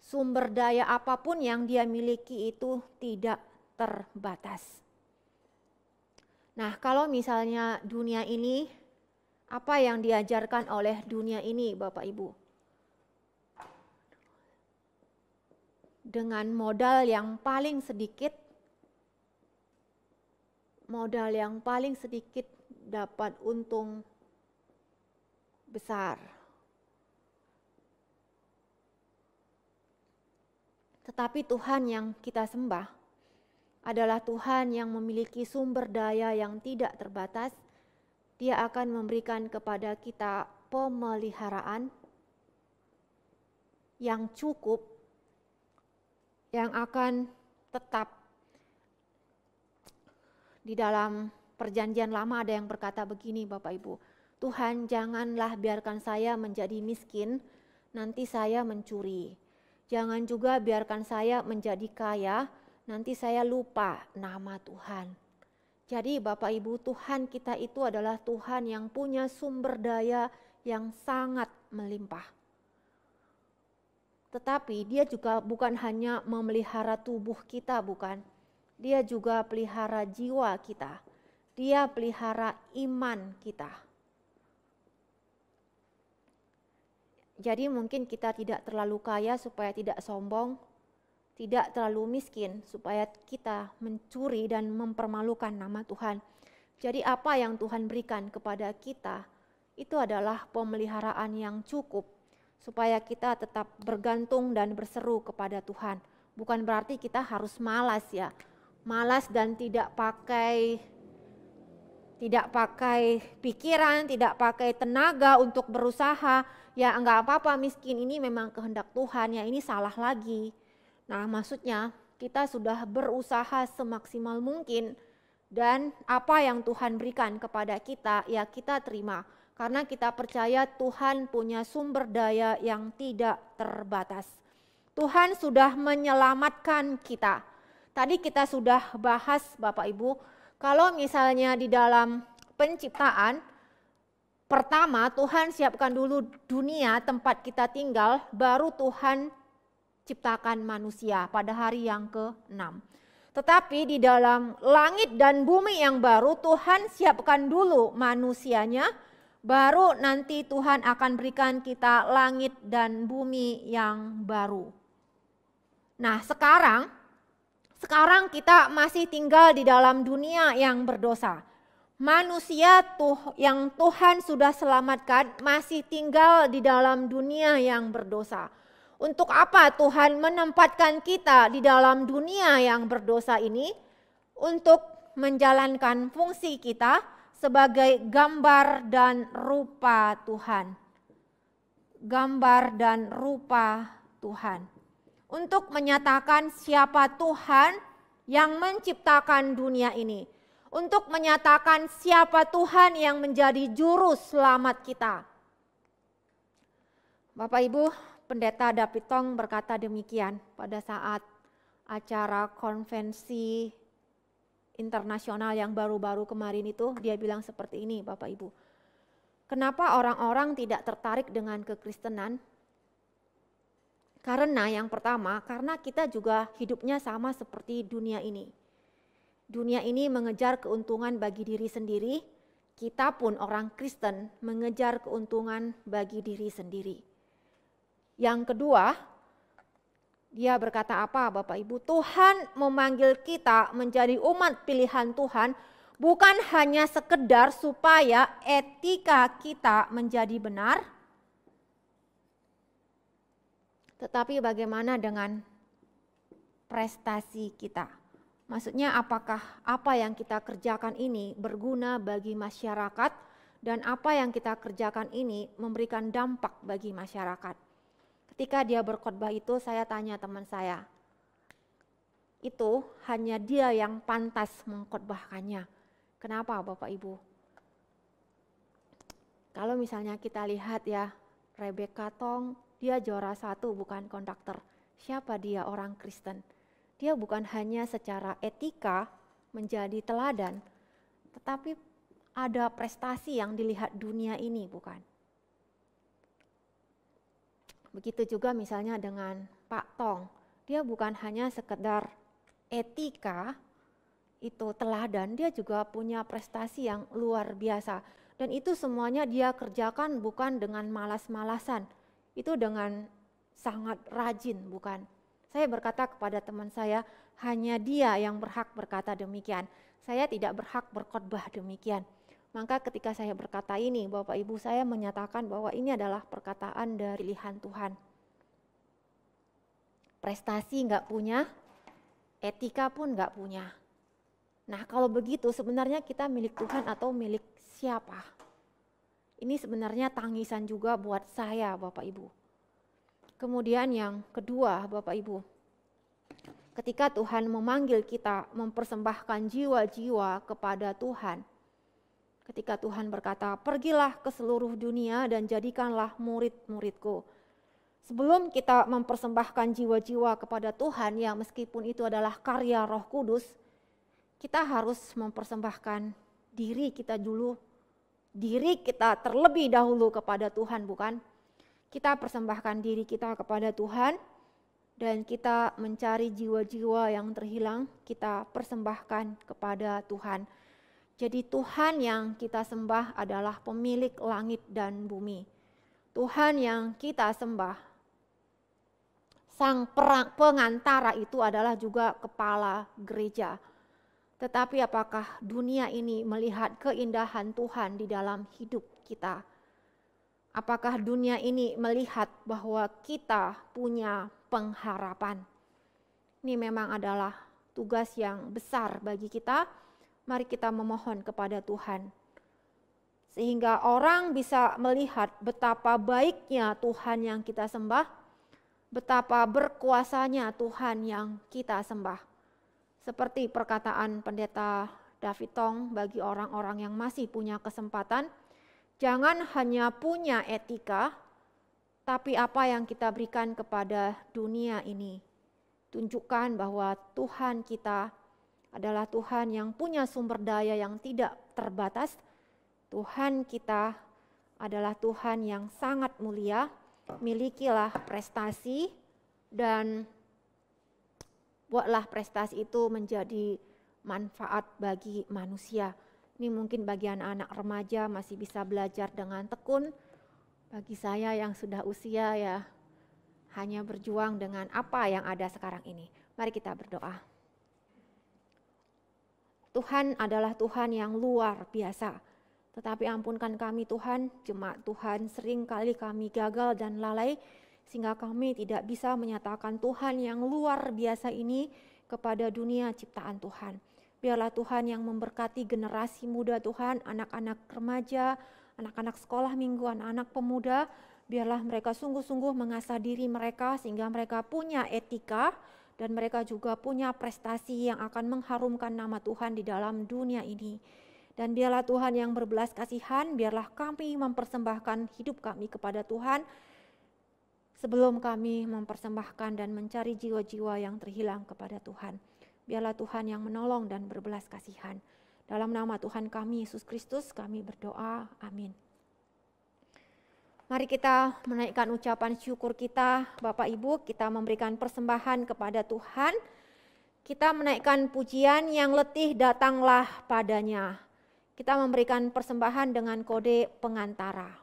Sumber daya apapun yang dia miliki itu tidak terbatas. Nah, kalau misalnya dunia ini, apa yang diajarkan oleh dunia ini Bapak Ibu? Dengan modal yang paling sedikit dapat untung besar. Tetapi Tuhan yang kita sembah adalah Tuhan yang memiliki sumber daya yang tidak terbatas. Dia akan memberikan kepada kita pemeliharaan yang cukup, yang akan tetap. Di dalam perjanjian lama ada yang berkata begini Bapak Ibu, Tuhan janganlah biarkan saya menjadi miskin, nanti saya mencuri. Jangan juga biarkan saya menjadi kaya, nanti saya lupa nama Tuhan. Jadi Bapak Ibu, Tuhan kita itu adalah Tuhan yang punya sumber daya yang sangat melimpah. Tetapi dia juga bukan hanya memelihara tubuh kita, bukan. Dia juga pelihara jiwa kita. Dia pelihara iman kita. Jadi mungkin kita tidak terlalu kaya supaya tidak sombong, tidak terlalu miskin supaya kita mencuri dan mempermalukan nama Tuhan. Jadi apa yang Tuhan berikan kepada kita itu adalah pemeliharaan yang cukup supaya kita tetap bergantung dan berseru kepada Tuhan. Bukan berarti kita harus malas ya, malas dan tidak pakai pikiran, tidak pakai tenaga untuk berusaha. Ya enggak apa-apa, miskin ini memang kehendak Tuhan, ya ini salah lagi. Nah maksudnya kita sudah berusaha semaksimal mungkin dan apa yang Tuhan berikan kepada kita ya kita terima. Karena kita percaya Tuhan punya sumber daya yang tidak terbatas. Tuhan sudah menyelamatkan kita. Tadi kita sudah bahas Bapak Ibu, kalau misalnya di dalam penciptaan, pertama Tuhan siapkan dulu dunia tempat kita tinggal, baru Tuhan ciptakan manusia pada hari yang ke-6. Tetapi di dalam langit dan bumi yang baru Tuhan siapkan dulu manusianya, baru nanti Tuhan akan berikan kita langit dan bumi yang baru. Nah sekarang kita masih tinggal di dalam dunia yang berdosa. Manusia yang Tuhan sudah selamatkan masih tinggal di dalam dunia yang berdosa. Untuk apa Tuhan menempatkan kita di dalam dunia yang berdosa ini? Untuk menjalankan fungsi kita sebagai gambar dan rupa Tuhan. Gambar dan rupa Tuhan. Untuk menyatakan siapa Tuhan yang menciptakan dunia ini. Untuk menyatakan siapa Tuhan yang menjadi juru selamat kita. Bapak Ibu, Pendeta David Tong berkata demikian pada saat acara konvensi internasional yang baru-baru kemarin itu. Dia bilang seperti ini, Bapak Ibu. Kenapa orang-orang tidak tertarik dengan kekristenan? Karena yang pertama, karena kita juga hidupnya sama seperti dunia ini. Dunia ini mengejar keuntungan bagi diri sendiri, kita pun orang Kristen mengejar keuntungan bagi diri sendiri. Yang kedua, dia berkata apa Bapak Ibu? Tuhan memanggil kita menjadi umat pilihan Tuhan bukan hanya sekedar supaya etika kita menjadi benar, tetapi bagaimana dengan prestasi kita? Maksudnya apakah apa yang kita kerjakan ini berguna bagi masyarakat dan apa yang kita kerjakan ini memberikan dampak bagi masyarakat? Ketika dia berkhotbah itu saya tanya teman saya, itu hanya dia yang pantas mengkhotbahkannya. Kenapa Bapak Ibu? Kalau misalnya kita lihat ya, Rebecca Tong, dia juara 1 bukan konduktor. Siapa dia orang Kristen? Dia bukan hanya secara etika menjadi teladan, tetapi ada prestasi yang dilihat dunia ini bukan? Begitu juga misalnya dengan Pak Tong, dia bukan hanya sekedar etika, itu teladan, dia juga punya prestasi yang luar biasa. Dan itu semuanya dia kerjakan bukan dengan malas-malasan, itu dengan sangat rajin bukan. Saya berkata kepada teman saya, hanya dia yang berhak berkata demikian. Saya tidak berhak berkhotbah demikian. Maka ketika saya berkata ini, Bapak Ibu, saya menyatakan bahwa ini adalah perkataan dari pilihan Tuhan. Prestasi enggak punya, etika pun enggak punya. Nah kalau begitu sebenarnya kita milik Tuhan atau milik siapa? Ini sebenarnya tangisan juga buat saya Bapak Ibu. Kemudian yang kedua Bapak Ibu, ketika Tuhan memanggil kita mempersembahkan jiwa-jiwa kepada Tuhan. Ketika Tuhan berkata, pergilah ke seluruh dunia dan jadikanlah murid-muridku. Sebelum kita mempersembahkan jiwa-jiwa kepada Tuhan yang meskipun itu adalah karya Roh Kudus, kita harus mempersembahkan diri kita dulu, diri kita terlebih dahulu kepada Tuhan bukan? Kita persembahkan diri kita kepada Tuhan dan kita mencari jiwa-jiwa yang terhilang, kita persembahkan kepada Tuhan. Jadi Tuhan yang kita sembah adalah pemilik langit dan bumi. Tuhan yang kita sembah, sang pengantara itu adalah juga kepala gereja. Tetapi apakah dunia ini melihat keindahan Tuhan di dalam hidup kita? Apakah dunia ini melihat bahwa kita punya pengharapan? Ini memang adalah tugas yang besar bagi kita. Mari kita memohon kepada Tuhan. Sehingga orang bisa melihat betapa baiknya Tuhan yang kita sembah, betapa berkuasanya Tuhan yang kita sembah. Seperti perkataan Pendeta David Tong bagi orang-orang yang masih punya kesempatan, jangan hanya punya etika, tapi apa yang kita berikan kepada dunia ini. Tunjukkan bahwa Tuhan kita adalah Tuhan yang punya sumber daya yang tidak terbatas. Tuhan kita adalah Tuhan yang sangat mulia, milikilah prestasi dan buatlah prestasi itu menjadi manfaat bagi manusia. Ini mungkin bagi anak-anak remaja masih bisa belajar dengan tekun. Bagi saya yang sudah usia ya hanya berjuang dengan apa yang ada sekarang ini. Mari kita berdoa. Tuhan adalah Tuhan yang luar biasa. Tetapi ampunkan kami Tuhan, jemaat Tuhan sering kali kami gagal dan lalai sehingga kami tidak bisa menyatakan Tuhan yang luar biasa ini kepada dunia ciptaan Tuhan. Biarlah Tuhan yang memberkati generasi muda Tuhan, anak-anak remaja, anak-anak sekolah minggu, anak-anak pemuda. Biarlah mereka sungguh-sungguh mengasah diri mereka sehingga mereka punya etika dan mereka juga punya prestasi yang akan mengharumkan nama Tuhan di dalam dunia ini. Dan biarlah Tuhan yang berbelas kasihan, biarlah kami mempersembahkan hidup kami kepada Tuhan sebelum kami mempersembahkan dan mencari jiwa-jiwa yang terhilang kepada Tuhan. Biarlah Tuhan yang menolong dan berbelas kasihan. Dalam nama Tuhan kami, Yesus Kristus, kami berdoa. Amin. Mari kita menaikkan ucapan syukur kita, Bapak Ibu, kita memberikan persembahan kepada Tuhan. Kita menaikkan pujian yang letih datanglah padanya. Kita memberikan persembahan dengan kode pengantara.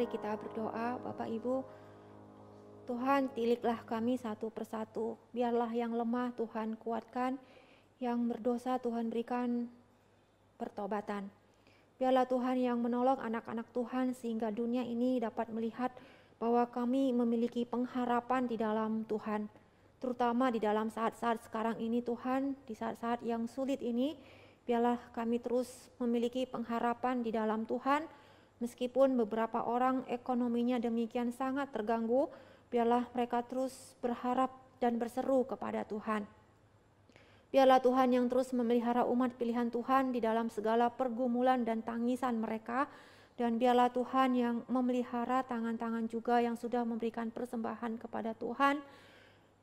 Mari kita berdoa, Bapak Ibu. Tuhan, tiliklah kami satu persatu. Biarlah yang lemah Tuhan kuatkan, yang berdosa Tuhan berikan pertobatan. Biarlah Tuhan yang menolong anak-anak Tuhan sehingga dunia ini dapat melihat bahwa kami memiliki pengharapan di dalam Tuhan. Terutama di dalam saat-saat sekarang ini Tuhan, di saat-saat yang sulit ini, biarlah kami terus memiliki pengharapan di dalam Tuhan, Meskipun beberapa orang ekonominya demikian sangat terganggu, biarlah mereka terus berharap dan berseru kepada Tuhan. Biarlah Tuhan yang terus memelihara umat pilihan Tuhan di dalam segala pergumulan dan tangisan mereka, dan biarlah Tuhan yang memelihara tangan-tangan juga yang sudah memberikan persembahan kepada Tuhan.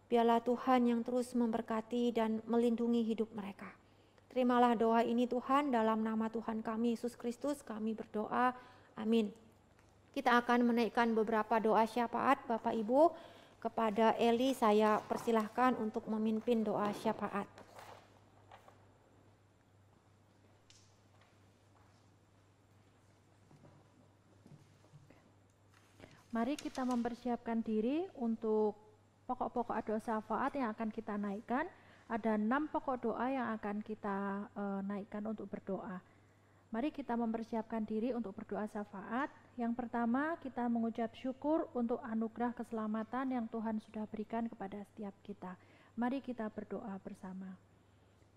Biarlah Tuhan yang terus memberkati dan melindungi hidup mereka. Terimalah doa ini Tuhan, dalam nama Tuhan kami Yesus Kristus kami berdoa, amin. Kita akan menaikkan beberapa doa syafaat. Bapak Ibu, kepada Eli saya persilahkan untuk memimpin doa syafaat. Mari kita mempersiapkan diri untuk pokok-pokok doa syafaat yang akan kita naikkan. Ada 6 pokok doa yang akan kita naikkan untuk berdoa. Mari kita mempersiapkan diri untuk berdoa syafaat. Yang pertama, kita mengucap syukur untuk anugerah keselamatan yang Tuhan sudah berikan kepada setiap kita. Mari kita berdoa bersama.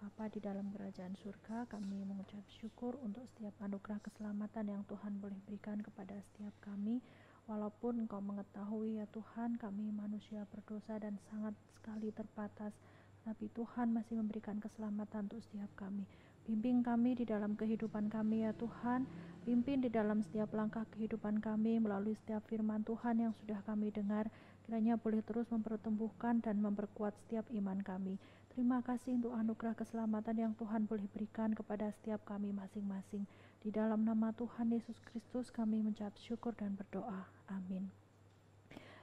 Bapa di dalam kerajaan surga, kami mengucap syukur untuk setiap anugerah keselamatan yang Tuhan boleh berikan kepada setiap kami. Walaupun Engkau mengetahui ya Tuhan, kami manusia berdosa dan sangat sekali terbatas, tapi Tuhan masih memberikan keselamatan untuk setiap kami. Bimbing kami di dalam kehidupan kami ya Tuhan, pimpin di dalam setiap langkah kehidupan kami melalui setiap firman Tuhan yang sudah kami dengar, kiranya boleh terus mempertumbuhkan dan memperkuat setiap iman kami. Terima kasih untuk anugerah keselamatan yang Tuhan boleh berikan kepada setiap kami masing-masing. Di dalam nama Tuhan Yesus Kristus kami mengucap syukur dan berdoa. Amin.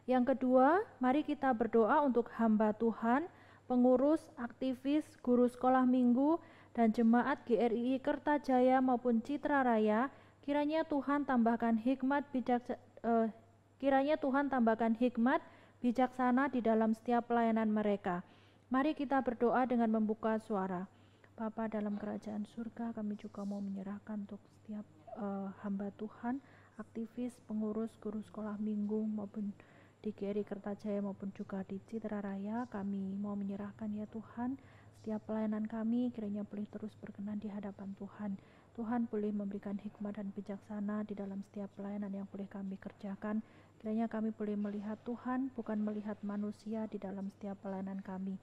Yang kedua, mari kita berdoa untuk hamba Tuhan, pengurus, aktivis, guru sekolah minggu, dan jemaat GRII Kertajaya maupun Citra Raya. Kiranya Tuhan tambahkan hikmat bijaksana di dalam setiap pelayanan mereka. Mari kita berdoa dengan membuka suara. Bapa dalam kerajaan surga, kami juga mau menyerahkan untuk setiap hamba Tuhan, aktivis, pengurus, guru sekolah minggu maupun di GRI Kertajaya maupun juga di Citra Raya. Kami mau menyerahkan ya Tuhan, setiap pelayanan kami kiranya boleh terus berkenan di hadapan Tuhan. Tuhan boleh memberikan hikmat dan bijaksana di dalam setiap pelayanan yang boleh kami kerjakan. Kiranya kami boleh melihat Tuhan, bukan melihat manusia di dalam setiap pelayanan kami.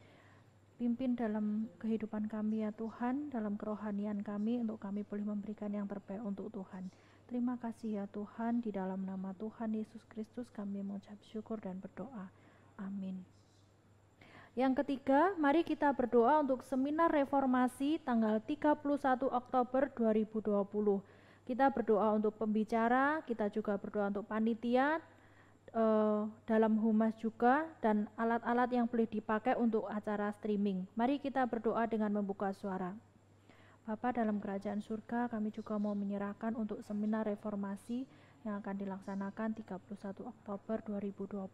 Pimpin dalam kehidupan kami ya Tuhan, dalam kerohanian kami, untuk kami boleh memberikan yang terbaik untuk Tuhan. Terima kasih ya Tuhan, di dalam nama Tuhan Yesus Kristus kami mengucap syukur dan berdoa. Amin. Yang ketiga, mari kita berdoa untuk seminar reformasi tanggal 31 Oktober 2020. Kita berdoa untuk pembicara, kita juga berdoa untuk panitia, dalam humas juga, dan alat-alat yang boleh dipakai untuk acara streaming. Mari kita berdoa dengan membuka suara. Bapa dalam kerajaan surga, kami juga mau menyerahkan untuk seminar reformasi yang akan dilaksanakan 31 Oktober 2020.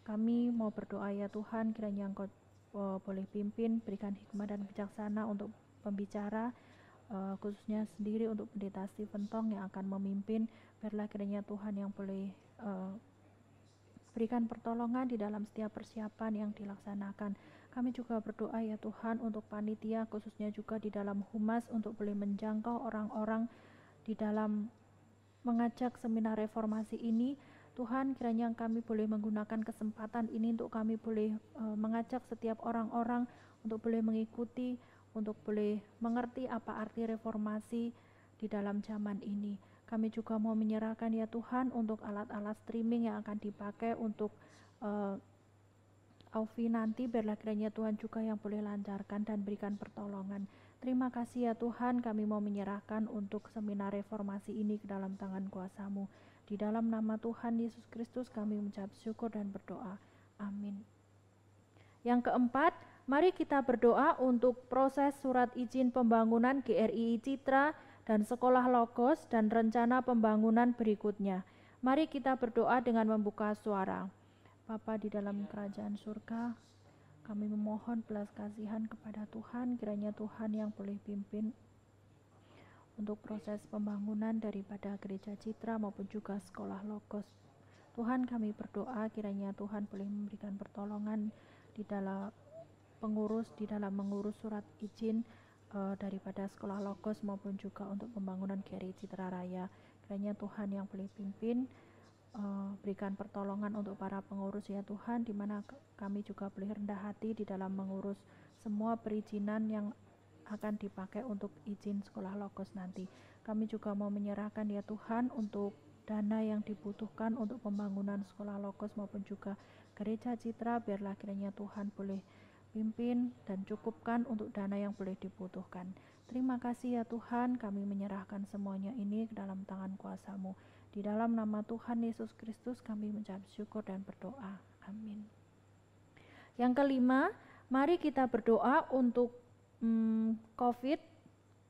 Kami mau berdoa ya Tuhan, kiranya Engkau boleh pimpin, berikan hikmat dan bijaksana untuk pembicara, khususnya sendiri untuk pendeta Stephen Tong yang akan memimpin. Biarlah kiranya Tuhan yang boleh berikan pertolongan di dalam setiap persiapan yang dilaksanakan. Kami juga berdoa ya Tuhan untuk panitia, khususnya juga di dalam humas, untuk boleh menjangkau orang-orang di dalam mengajak seminar reformasi ini. Tuhan, kiranya kami boleh menggunakan kesempatan ini untuk kami boleh mengajak setiap orang-orang untuk boleh mengikuti, untuk boleh mengerti apa arti reformasi di dalam zaman ini. Kami juga mau menyerahkan ya Tuhan untuk alat-alat streaming yang akan dipakai untuk Aufi nanti. Biarlah kiranya Tuhan juga yang boleh lancarkan dan berikan pertolongan. Terima kasih ya Tuhan, kami mau menyerahkan untuk seminar reformasi ini ke dalam tangan kuasa-Mu. Di dalam nama Tuhan Yesus Kristus kami mengucap syukur dan berdoa. Amin. Yang keempat, mari kita berdoa untuk proses surat izin pembangunan GRII Citra dan Sekolah Logos dan rencana pembangunan berikutnya. Mari kita berdoa dengan membuka suara. Bapa di dalam kerajaan surga, kami memohon belas kasihan kepada Tuhan, kiranya Tuhan yang boleh pimpin untuk proses pembangunan daripada gereja Citra maupun juga Sekolah Logos. Tuhan, kami berdoa kiranya Tuhan boleh memberikan pertolongan di dalam pengurus, di dalam mengurus surat izin daripada Sekolah Logos maupun juga untuk pembangunan GRII Citra Raya. Kiranya Tuhan yang boleh pimpin, berikan pertolongan untuk para pengurus ya Tuhan, di mana kami juga boleh rendah hati di dalam mengurus semua perizinan yang akan dipakai untuk izin sekolah Logos nanti. Kami juga mau menyerahkan ya Tuhan untuk dana yang dibutuhkan untuk pembangunan sekolah Logos maupun juga Gereja Citra, biarlah kiranya Tuhan boleh pimpin dan cukupkan untuk dana yang boleh dibutuhkan. Terima kasih ya Tuhan, kami menyerahkan semuanya ini ke dalam tangan kuasa-Mu. Di dalam nama Tuhan Yesus Kristus kami mengucap syukur dan berdoa. Amin. Yang kelima, mari kita berdoa untuk COVID.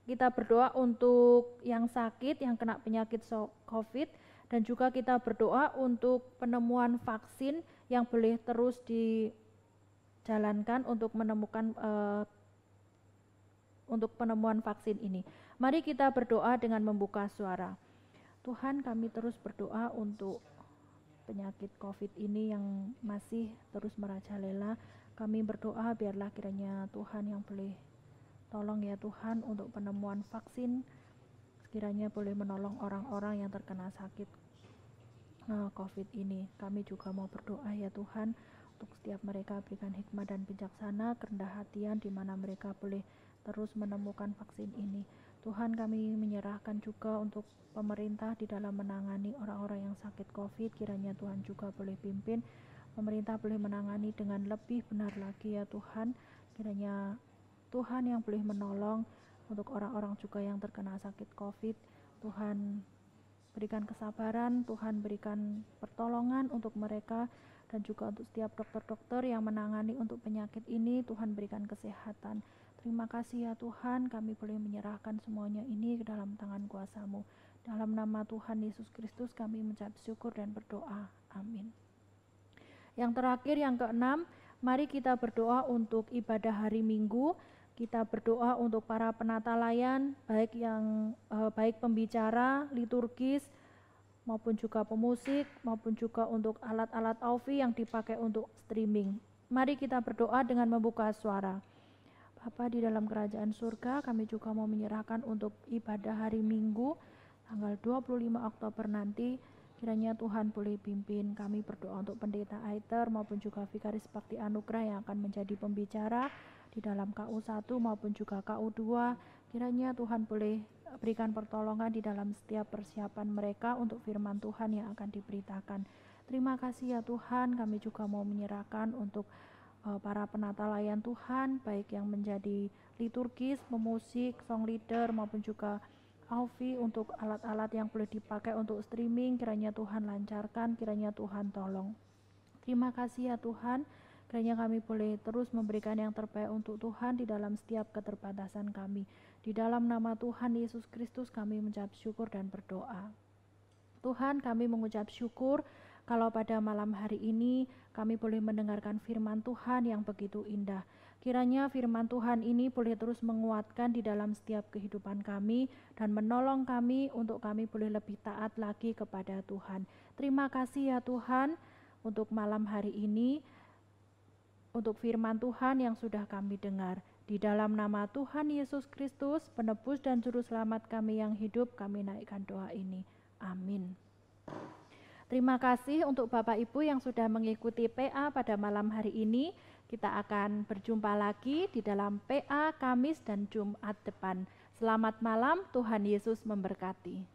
Kita berdoa untuk yang sakit, yang kena penyakit COVID, dan juga kita berdoa untuk penemuan vaksin yang boleh terus dijalankan untuk menemukan untuk penemuan vaksin ini. Mari kita berdoa dengan membuka suara. Tuhan, kami terus berdoa untuk penyakit COVID ini yang masih terus merajalela. Kami berdoa biarlah kiranya Tuhan yang boleh tolong ya Tuhan untuk penemuan vaksin, sekiranya boleh menolong orang-orang yang terkena sakit COVID ini. Kami juga mau berdoa ya Tuhan untuk setiap mereka, berikan hikmah dan bijaksana, kerendah hatian di mana mereka boleh terus menemukan vaksin ini. Tuhan, kami menyerahkan juga untuk pemerintah di dalam menangani orang-orang yang sakit COVID. Kiranya Tuhan juga boleh pimpin, pemerintah boleh menangani dengan lebih benar lagi ya Tuhan. Kiranya Tuhan yang boleh menolong untuk orang-orang juga yang terkena sakit COVID. Tuhan berikan kesabaran, Tuhan berikan pertolongan untuk mereka, dan juga untuk setiap dokter-dokter yang menangani untuk penyakit ini. Tuhan berikan kesehatan. Terima kasih ya Tuhan, kami boleh menyerahkan semuanya ini ke dalam tangan kuasa-Mu. Dalam nama Tuhan Yesus Kristus kami mengucap syukur dan berdoa. Amin. Yang terakhir, yang keenam, mari kita berdoa untuk ibadah hari Minggu. Kita berdoa untuk para penata layan, baik pembicara, liturgis, maupun juga pemusik, maupun juga untuk alat-alat AUFI yang dipakai untuk streaming. Mari kita berdoa dengan membuka suara. Bapa di dalam kerajaan surga, kami juga mau menyerahkan untuk ibadah hari Minggu, tanggal 25 Oktober nanti. Kiranya Tuhan boleh pimpin. Kami berdoa untuk Pendeta Aiter maupun juga Vikaris Bakti Anugrah yang akan menjadi pembicara di dalam KU1 maupun juga KU2. Kiranya Tuhan boleh berikan pertolongan di dalam setiap persiapan mereka untuk firman Tuhan yang akan diberitakan. Terima kasih ya Tuhan, kami juga mau menyerahkan untuk para penata layan Tuhan, baik yang menjadi liturgis, pemusik, song leader maupun juga AUFI, untuk alat-alat yang boleh dipakai untuk streaming. Kiranya Tuhan lancarkan, kiranya Tuhan tolong. Terima kasih ya Tuhan, kiranya kami boleh terus memberikan yang terbaik untuk Tuhan di dalam setiap keterbatasan kami. Di dalam nama Tuhan Yesus Kristus kami mengucap syukur dan berdoa. Tuhan, kami mengucap syukur kalau pada malam hari ini kami boleh mendengarkan firman Tuhan yang begitu indah. Kiranya firman Tuhan ini boleh terus menguatkan di dalam setiap kehidupan kami dan menolong kami untuk kami boleh lebih taat lagi kepada Tuhan. Terima kasih ya Tuhan untuk malam hari ini, untuk firman Tuhan yang sudah kami dengar. Di dalam nama Tuhan Yesus Kristus, penebus dan juru selamat kami yang hidup, kami naikkan doa ini. Amin. Terima kasih untuk Bapak Ibu yang sudah mengikuti PA pada malam hari ini. Kita akan berjumpa lagi di dalam PA Kamis dan Jumat depan. Selamat malam, Tuhan Yesus memberkati.